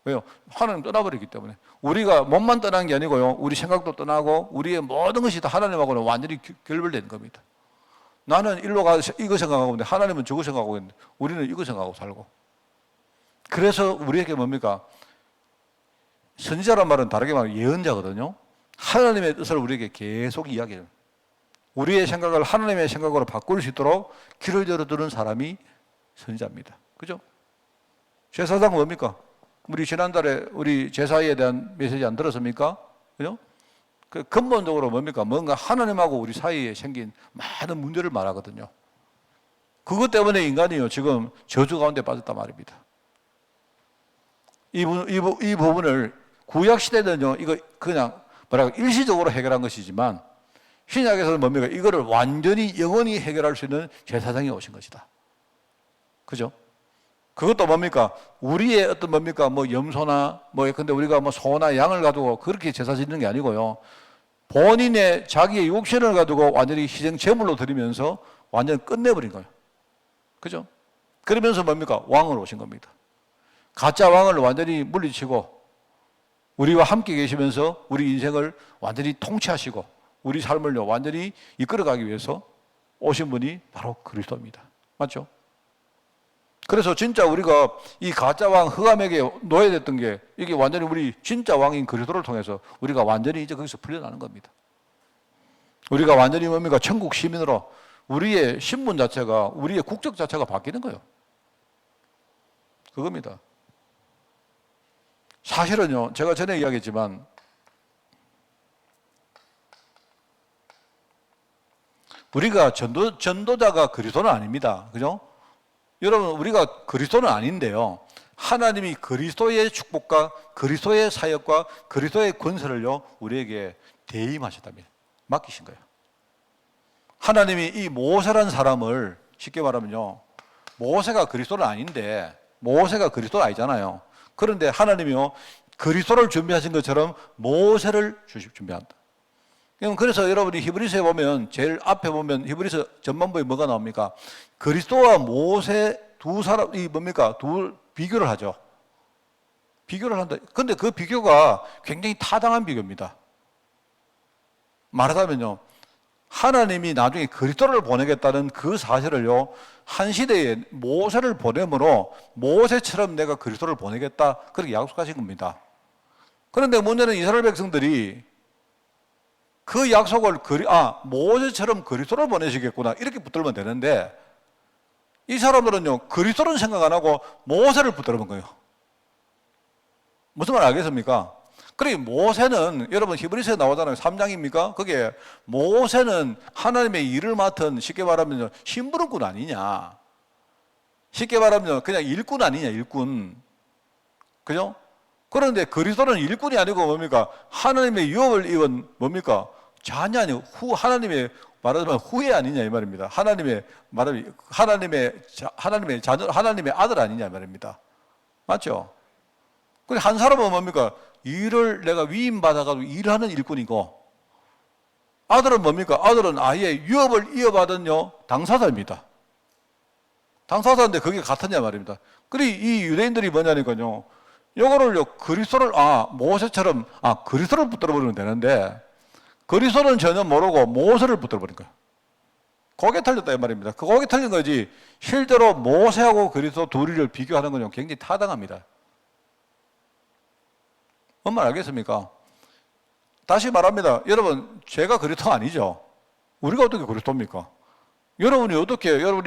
왜요? 하나님 떠나버리기 때문에. 우리가 몸만 떠난 게 아니고요, 우리 생각도 떠나고 우리의 모든 것이 다 하나님하고는 완전히 결별된 겁니다. 나는 일로 가서 이거 생각하고 있는데 하나님은 저거 생각하고 있는데 우리는 이거 생각하고 살고. 그래서 우리에게 뭡니까? 선지자란 말은 다르게 말하면 예언자거든요. 하나님의 뜻을 우리에게 계속 이야기해요. 우리의 생각을 하나님의 생각으로 바꿀 수 있도록 길을 열어두는 사람이 선지자입니다. 그죠? 제사장 뭡니까? 우리 지난달에 우리 제사에 대한 메시지 안 들었습니까? 그죠? 그 근본적으로 뭡니까? 뭔가 하나님하고 우리 사이에 생긴 많은 문제를 말하거든요. 그것 때문에 인간이요, 지금 저주 가운데 빠졌단 말입니다. 이 부분을 구약시대는요, 이거 그냥 일시적으로 해결한 것이지만 신약에서는 뭡니까? 이거를 완전히 영원히 해결할 수 있는 제사장이 오신 것이다. 그죠? 그것도 뭡니까? 우리의 어떤 뭡니까? 염소나 근데 우리가 소나 양을 가지고 그렇게 제사 지는 게 아니고요. 본인의 자기의 육신을 가지고 완전히 희생 제물로 드리면서 완전히 끝내버린 거예요. 그죠? 그러면서 뭡니까? 왕을 오신 겁니다. 가짜 왕을 완전히 물리치고 우리와 함께 계시면서 우리 인생을 완전히 통치하시고 우리 삶을 완전히 이끌어가기 위해서 오신 분이 바로 그리스도입니다. 맞죠? 그래서 진짜 우리가 이 가짜 왕 흑암에게 노예됐던 게 이게 완전히 우리 진짜 왕인 그리스도를 통해서 우리가 완전히 이제 거기서 풀려나는 겁니다. 우리가 완전히 뭡니까? 천국 시민으로 우리의 신분 자체가, 우리의 국적 자체가 바뀌는 거예요. 그겁니다. 사실은요, 제가 전에 이야기했지만 우리가 전도자가 그리스도는 아닙니다. 그죠? 여러분 우리가 그리스도는 아닌데요. 하나님이 그리스도의 축복과 그리스도의 사역과 그리스도의 권세를요 우리에게 대임하셨답니다. 맡기신 거예요. 하나님이 이 모세라는 사람을 쉽게 말하면요, 모세가 그리스도는 아닌데, 모세가 그리스도 아니잖아요. 그런데 하나님이요 그리스도를 준비하신 것처럼 모세를 준비한다. 그래서 여러분이 히브리서에 보면 제일 앞에 보면 히브리서 전반부에 뭐가 나옵니까? 그리스도와 모세 두 사람이 뭡니까? 두 비교를 하죠. 비교를 한다. 근데 그 비교가 굉장히 타당한 비교입니다. 말하자면요, 하나님이 나중에 그리스도를 보내겠다는 그 사실을요, 한 시대에 모세를 보내므로 모세처럼 내가 그리스도를 보내겠다, 그렇게 약속하신 겁니다. 그런데 문제는 이스라엘 백성들이 그 약속을 모세처럼 그리스도를 보내시겠구나 이렇게 붙들면 되는데, 이 사람들은요 그리스도는 생각 안 하고 모세를 붙들어 본 거예요. 무슨 말 알겠습니까? 그러니 모세는 여러분 히브리서에 나오잖아요. 3장입니까? 거기에 모세는 하나님의 일을 맡은, 쉽게 말하면 심부름꾼 아니냐, 쉽게 말하면 그냥 일꾼 아니냐, 일꾼. 그죠? 그런데 그리스도는 일꾼이 아니고 뭡니까? 하나님의 유업을 입은 뭡니까? 자녀 아니고 하나님의 말하자면 후예 아니냐 이 말입니다. 하나님의 말하면 하나님의 자녀, 하나님의 아들 아니냐 이 말입니다. 맞죠? 근데 한 사람은 뭡니까? 일을 내가 위임받아가지고 일하는 일꾼이고, 아들은 뭡니까? 아들은 아예 유업을 이어받은요 당사자입니다. 당사자인데 그게 같았냐 말입니다. 그리고 이 유대인들이 뭐냐니까요, 요거를요 그리스도를 모세처럼 그리스도를 붙들어 버리면 되는데, 그리스도는 전혀 모르고 모세를 붙들어 버린 거예요. 거기에 틀렸다 이 말입니다. 거기에 틀린 거지, 실제로 모세하고 그리스도 둘이를 비교하는 건 굉장히 타당합니다. 뭔 말 알겠습니까? 다시 말합니다. 여러분, 제가 그리스도 아니죠. 우리가 어떻게 그리스도입니까? 여러분이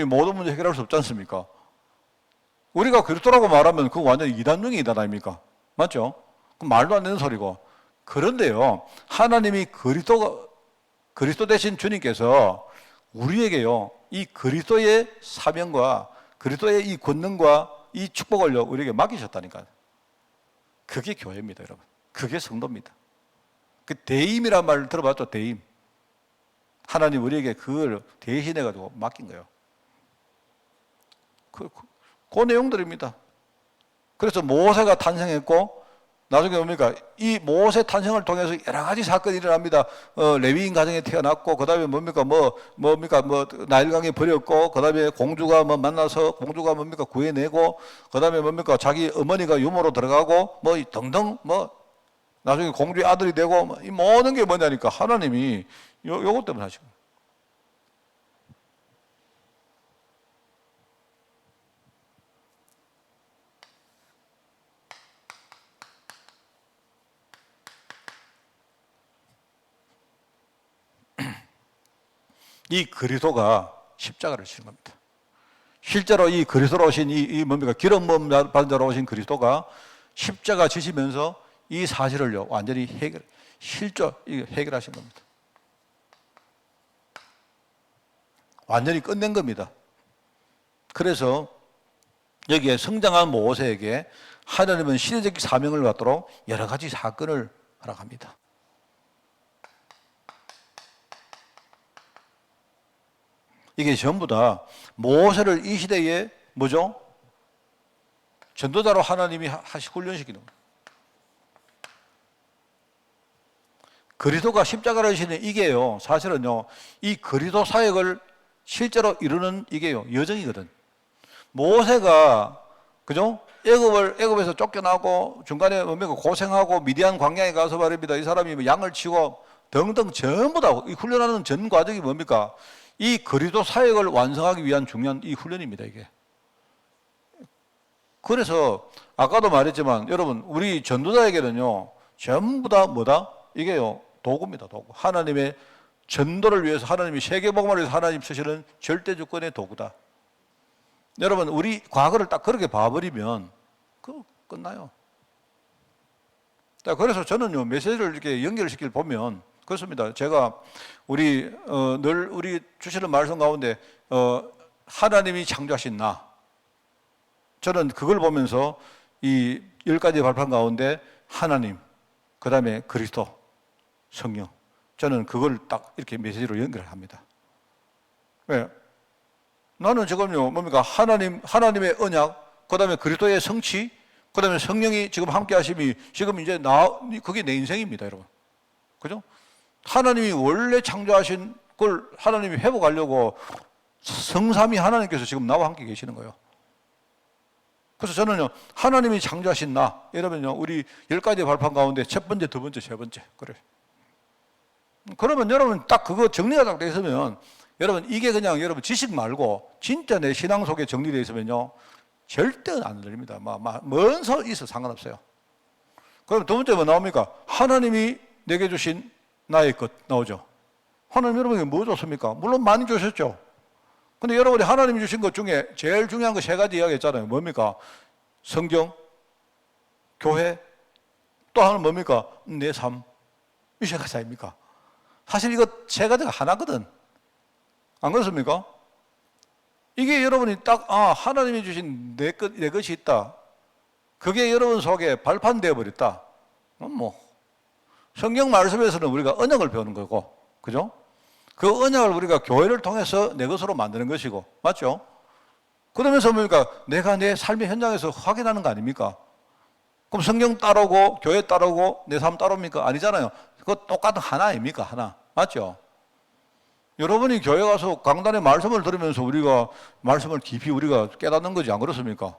모든 문제 해결할 수 없지 않습니까? 우리가 그리스도라고 말하면 그거 완전히 이단 중에 이단 아닙니까? 맞죠? 그럼 말도 안 되는 소리고. 그런데요, 하나님이 그리스도 대신 주님께서 우리에게요 이 그리스도의 사명과 그리스도의 이 권능과 이 축복을요 우리에게 맡기셨다니까요. 그게 교회입니다, 여러분. 그게 성도입니다. 그 대임이란 말 들어봤죠? 대임. 하나님 우리에게 그걸 대신해가지고 맡긴 거예요. 그 내용들입니다. 그래서 모세가 탄생했고, 나중에 뭡니까? 이 모세 탄생을 통해서 여러 가지 사건이 일어납니다. 레위인 가정에 태어났고, 그 다음에 뭡니까? 나일강에 버렸고, 그 다음에 공주가 만나서 공주가 뭡니까? 구해내고, 그 다음에 뭡니까? 자기 어머니가 유모로 들어가고, 등등, 나중에 공주의 아들이 되고, 이 모든 게 뭐냐니까 하나님이 요것 때문에 하시고. 이 그리스도가 십자가를 지는 겁니다. 실제로 이 그리스도로 오신 이 뭡니까? 기름 부음 받은 자로 오신 그리스도가 십자가 지시면서 이 사실을요 완전히 해결하신 겁니다. 완전히 끝낸 겁니다. 그래서 여기에 성장한 모세에게 하나님은 시대적 사명을 받도록 여러 가지 사건을 허락합니다. 이게 전부 다 모세를 이 시대에 뭐죠? 전도자로 하나님이 훈련시키는 거예요. 그리스도가 십자가를 지는 이게요, 사실은요, 이 그리스도 사역을 실제로 이루는 이게요, 여정이거든. 모세가, 그죠? 애굽에서 쫓겨나고, 중간에 뭡니까? 고생하고, 미디안 광야에 가서 말입니다. 이 사람이 양을 치고, 등등 전부 다, 이 훈련하는 전 과정이 뭡니까? 이 그리스도 사역을 완성하기 위한 중요한 이 훈련입니다, 이게. 그래서, 아까도 말했지만, 여러분, 우리 전도자에게는요, 전부 다 뭐다? 이게요, 도구입니다, 도구. 하나님의 전도를 위해서, 하나님이 세계복음을 위해서 하나님 쓰시는 절대 주권의 도구다. 여러분, 우리 과거를 딱 그렇게 봐버리면, 끝나요. 그래서 저는요, 메시지를 이렇게 연결시킬 보면, 그렇습니다. 제가 늘 우리 주시는 말씀 가운데, 하나님이 창조하신 나, 저는 그걸 보면서 이 10가지 발판 가운데 하나님, 그 다음에 그리스도, 성령, 저는 그걸 딱 이렇게 메시지로 연결합니다. 왜? 나는 지금요, 뭡니까? 하나님의 언약, 그 다음에 그리스도의 성취, 그 다음에 성령이 지금 함께 하심이 지금 이제 그게 내 인생입니다, 여러분. 그죠? 하나님이 원래 창조하신 걸 하나님이 회복하려고 성삼위 하나님께서 지금 나와 함께 계시는 거예요. 그래서 저는요, 하나님이 창조하신 나, 이러면요, 우리 10가지 발판 가운데 첫 번째, 두 번째, 세 번째. 그래. 그러면 여러분 딱 그거 정리가 딱 돼 있으면 여러분 이게 그냥 여러분 지식 말고 진짜 내 신앙 속에 정리되어 있으면요, 절대 안 들립니다. 먼서 있어 상관없어요. 그럼 두 번째 뭐 나옵니까? 하나님이 내게 주신 나의 것 나오죠. 하나님 여러분에게 뭐 줬습니까? 물론 많이 주셨죠. 근데 여러분이 하나님이 주신 것 중에 제일 중요한 거 세 가지 이야기했잖아요. 뭡니까? 성경, 교회, 또 하나는 뭡니까? 내 삶. 이 세 가지 아닙니까? 사실 이거 세 가지가 하나거든. 안 그렇습니까? 이게 여러분이 딱, 하나님이 주신 내 것이 있다. 그게 여러분 속에 발판되어 버렸다. 성경 말씀에서는 우리가 언약을 배우는 거고, 그죠? 그 언약을 우리가 교회를 통해서 내 것으로 만드는 것이고, 맞죠? 그러면서 뭡니까? 내가 내 삶의 현장에서 확인하는 거 아닙니까? 그럼 성경 따르고, 교회 따르고, 내 삶 따릅니까? 아니잖아요. 그거 똑같은 하나 아닙니까? 하나. 맞죠? 여러분이 교회 가서 강단의 말씀을 들으면서 우리가 말씀을 깊이 우리가 깨닫는 거지, 안 그렇습니까?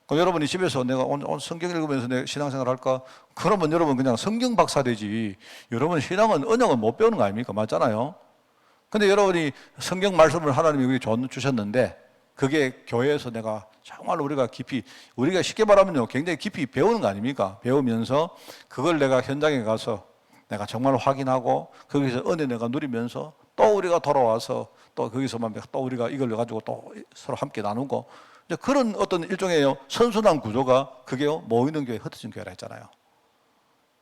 그럼 여러분이 집에서 내가 오늘 성경 읽으면서 내 신앙생활 할까? 그러면 여러분 그냥 성경 박사 되지. 여러분 신앙은 언약은 못 배우는 거 아닙니까? 맞잖아요? 근데 여러분이 성경 말씀을 하나님이 우리에게 주셨는데 그게 교회에서 내가 정말 우리가 깊이, 우리가 쉽게 말하면요, 굉장히 깊이 배우는 거 아닙니까? 배우면서 그걸 내가 현장에 가서 내가 정말 확인하고 거기서 은혜 내가 누리면서 또 우리가 돌아와서 또 거기서만 또 우리가 이걸 가지고 또 서로 함께 나누고 이제 그런 어떤 일종의 선순환 구조가 그게요, 모이는 교회, 흩어진 교회라 했잖아요.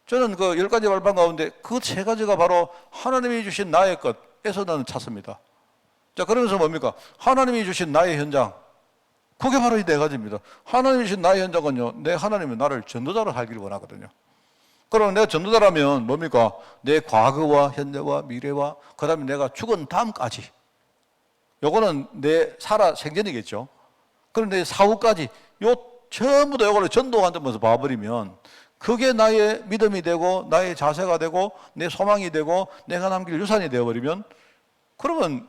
저는 그 10가지 발판 가운데 그 세 가지가 바로 하나님이 주신 나의 것에서 나는 찾습니다. 자, 그러면서 뭡니까? 하나님이 주신 나의 현장. 그게 바로 이 네 가지입니다. 하나님이 주신 나의 현장은요, 내 하나님은 나를 전도자로 살기를 원하거든요. 그럼 내가 전도자라면 뭡니까? 내 과거와 현재와 미래와 그 다음에 내가 죽은 다음까지, 요거는 내 살아 생전이겠죠. 그런데 내 사후까지 요 전부 다 요거를 전도한다면서 봐버리면 그게 나의 믿음이 되고 나의 자세가 되고 내 소망이 되고 내가 남길 유산이 되어버리면, 그러면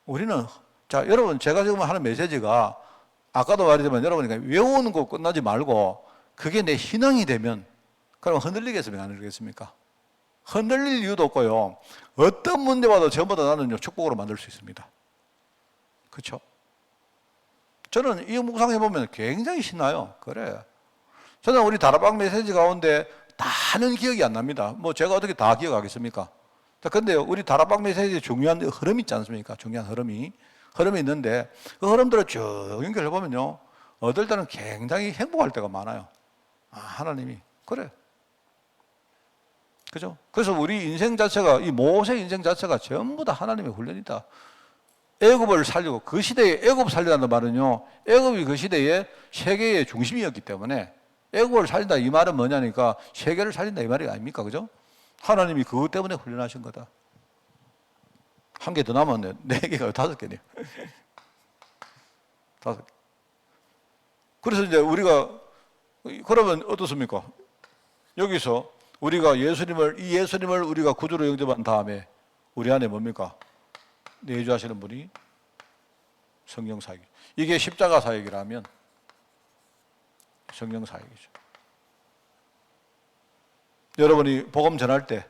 우리는, 자, 여러분 제가 지금 하는 메시지가 아까도 말했지만 여러분이 외우는 거 끝나지 말고 그게 내 신앙이 되면 그럼 흔들리겠습니까? 안 흔들리겠습니까? 흔들릴 이유도 없고요. 어떤 문제 와도 전부 다 나는요, 축복으로 만들 수 있습니다. 그렇죠? 저는 이 묵상해보면 굉장히 신나요. 그래. 저는 우리 다락방 메시지 가운데 다는 기억이 안 납니다. 뭐 제가 어떻게 다 기억하겠습니까? 자, 근데 우리 다락방 메시지에 중요한 흐름이 있지 않습니까? 중요한 흐름이 있는데 그 흐름들을 쭉 연결해보면요, 어떨 때는 굉장히 행복할 때가 많아요. 하나님이. 그래. 그죠? 그래서 우리 인생 자체가, 이 모세 인생 자체가 전부 다 하나님의 훈련이다. 애굽을 살리고, 그 시대에 애굽 살리라는 말은요, 애굽이 그 시대에 세계의 중심이었기 때문에 애굽을 살린다 이 말은 뭐냐니까 세계를 살린다 이 말이 아닙니까? 그죠? 하나님이 그것 때문에 훈련하신 거다. 한 개 더 남았네. 4개가 5개네요. 5개. 그래서 이제 우리가, 그러면 어떻습니까? 여기서 우리가 이 예수님을 우리가 구주로 영접한 다음에 우리 안에 뭡니까? 내주하시는 분이 성령 사역. 이게 십자가 사역이라면 성령 사역이죠. 여러분이 복음 전할 때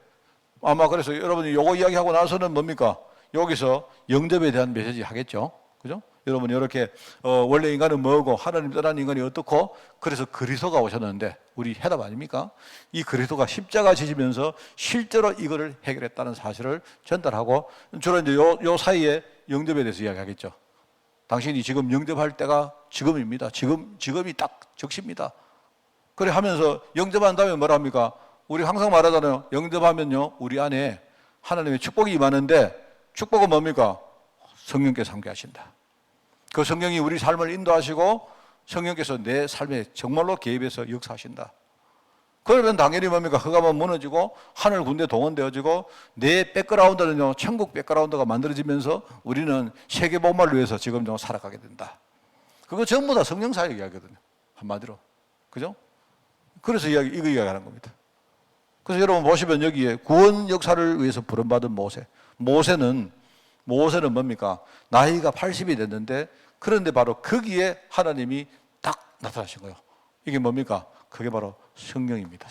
아마 그래서 여러분이 요거 이야기하고 나서는 뭡니까? 여기서 영접에 대한 메시지 하겠죠. 그죠? 여러분이 이렇게 원래 인간은 뭐고 하나님 떠난 인간이 어떻고, 그래서 그리스도가 오셨는데 우리 해답 아닙니까? 이 그리스도가 십자가 지시면서 실제로 이거를 해결했다는 사실을 전달하고, 주로 이제 요 사이에 영접에 대해서 이야기하겠죠. 당신이 지금 영접할 때가 지금입니다. 지금이 딱 적시입니다. 그래 하면서 영접한 다음에 뭐라 합니까? 우리 항상 말하잖아요. 영접하면요, 우리 안에 하나님의 축복이 임하는데, 축복은 뭡니까? 성령께서 함께 하신다. 그 성령이 우리 삶을 인도하시고 성령께서 내 삶에 정말로 개입해서 역사하신다. 그러면 당연히 뭡니까? 흑암은 무너지고 하늘 군대 동원되어지고 내 백그라운드는요, 천국 백그라운드가 만들어지면서 우리는 세계 복음을 위해서 지금 좀 살아가게 된다. 그거 전부 다 성령 사역 이야기거든요. 한마디로. 그죠? 그래서 이거 이야기하는 겁니다. 그래서 여러분 보시면 여기에 구원 역사를 위해서 부름받은 모세. 모세는 뭡니까? 나이가 80이 됐는데 그런데 바로 거기에 하나님이 딱 나타나신 거예요. 이게 뭡니까? 그게 바로 성령입니다.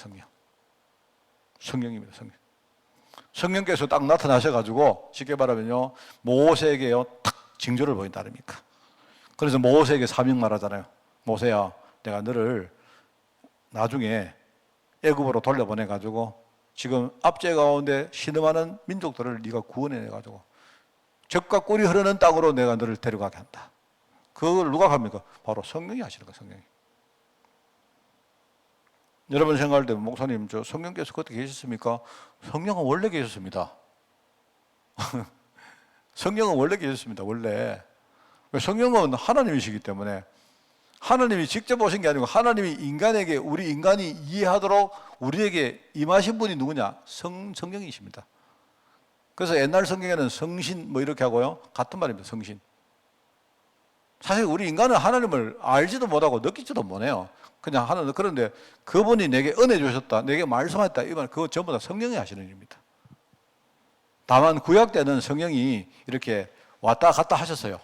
성령입니다. 성령께서 딱 나타나셔가지고 쉽게 말하면요, 모세에게요 딱 징조를 보인다 아닙니까? 그래서 모세에게 사명 말하잖아요. 모세야, 내가 너를 나중에 애굽으로 돌려보내가지고 지금 압제 가운데 신음하는 민족들을 네가 구원해내가지고 젖과 꿀이 흐르는 땅으로 내가 너를 데려가게 한다. 그걸 누가 합니까? 바로 성령이 하시는 거예요. 성령이. 여러분 생각할 때 목사님 저 성령께서 그때 계셨습니까? 성령은 원래 계셨습니다. 성령은 원래 계셨습니다. 원래. 성령은 하나님이시기 때문에 하나님이 직접 오신 게 아니고 하나님이 인간에게 우리 인간이 이해하도록 우리에게 임하신 분이 누구냐? 성령이십니다. 그래서 옛날 성경에는 성신 뭐 이렇게 하고요. 같은 말입니다. 성신. 사실 우리 인간은 하나님을 알지도 못하고 느끼지도 못해요. 그냥 하는 그런데 그분이 내게 은혜 주셨다, 내게 말씀했다 이 말 그거 전부 다 성령이 하시는 일입니다. 다만 구약 때는 성령이 이렇게 왔다 갔다 하셨어요.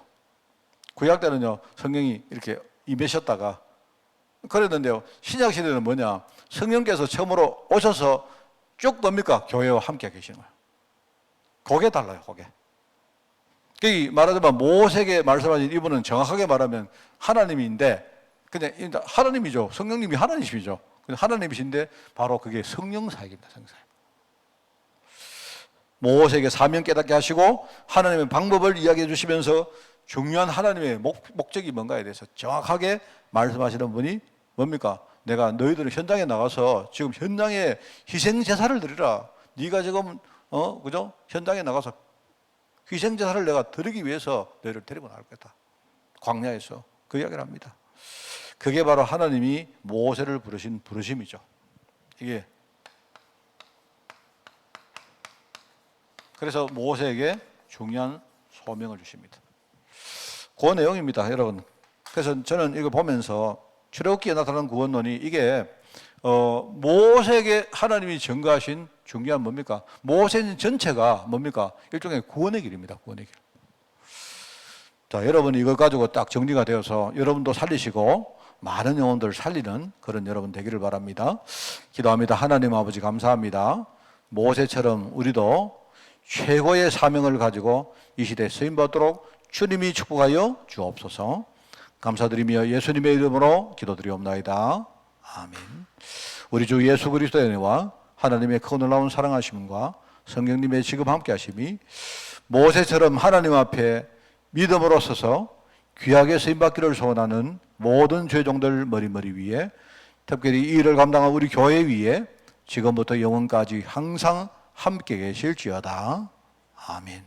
구약 때는요 성령이 이렇게 임하셨다가 그랬는데요. 신약 시대는 뭐냐? 성령께서 처음으로 오셔서 쭉 뭡니까? 교회와 함께 계시는 거예요. 그게 달라요. 그게. 말하자면 모세에게 말씀하신 이분은 정확하게 말하면 하나님인데 그냥 하나님이죠. 성령님이 하나님이시죠. 하나님이신데 바로 그게 성령 사역입니다. 성령 사역. 모세에게 사명 깨닫게 하시고 하나님의 방법을 이야기해 주시면서 중요한 하나님의 목적이 뭔가에 대해서 정확하게 말씀하시는 분이 뭡니까? 내가 너희들은 현장에 나가서 지금 현장에 희생 제사를 드리라. 네가 지금 그죠? 현장에 나가서 희생 제사를 내가 드리기 위해서 너희를 데리고 나갈 거다. 광야에서 그 이야기를 합니다. 그게 바로 하나님이 모세를 부르신 부르심이죠. 이게 그래서 모세에게 중요한 소명을 주십니다. 그 내용입니다, 여러분. 그래서 저는 이거 보면서 출애굽기에 나타난 구원론이 이게 모세에게 하나님이 전가하신 중요한 뭡니까? 모세 전체가 뭡니까? 일종의 구원의 길입니다. 구원의 길. 자, 여러분 이거 가지고 딱 정리가 되어서 여러분도 살리시고 많은 영혼들 살리는 그런 여러분 되기를 바랍니다. 기도합니다. 하나님 아버지 감사합니다. 모세처럼 우리도 최고의 사명을 가지고 이 시대에 쓰임받도록 주님이 축복하여 주옵소서. 감사드리며 예수님의 이름으로 기도드리옵나이다. 아멘. 우리 주 예수 그리스도의 은혜와 하나님의 큰 놀라운 사랑하심과 성령님의 지금 함께 하심이 모세처럼 하나님 앞에 믿음으로 서서 귀하게 쓰임받기를 소원하는 모든 죄종들 머리머리 위에 특별히 이 일을 감당한 우리 교회 위에 지금부터 영원까지 항상 함께 계실지어다. 아멘.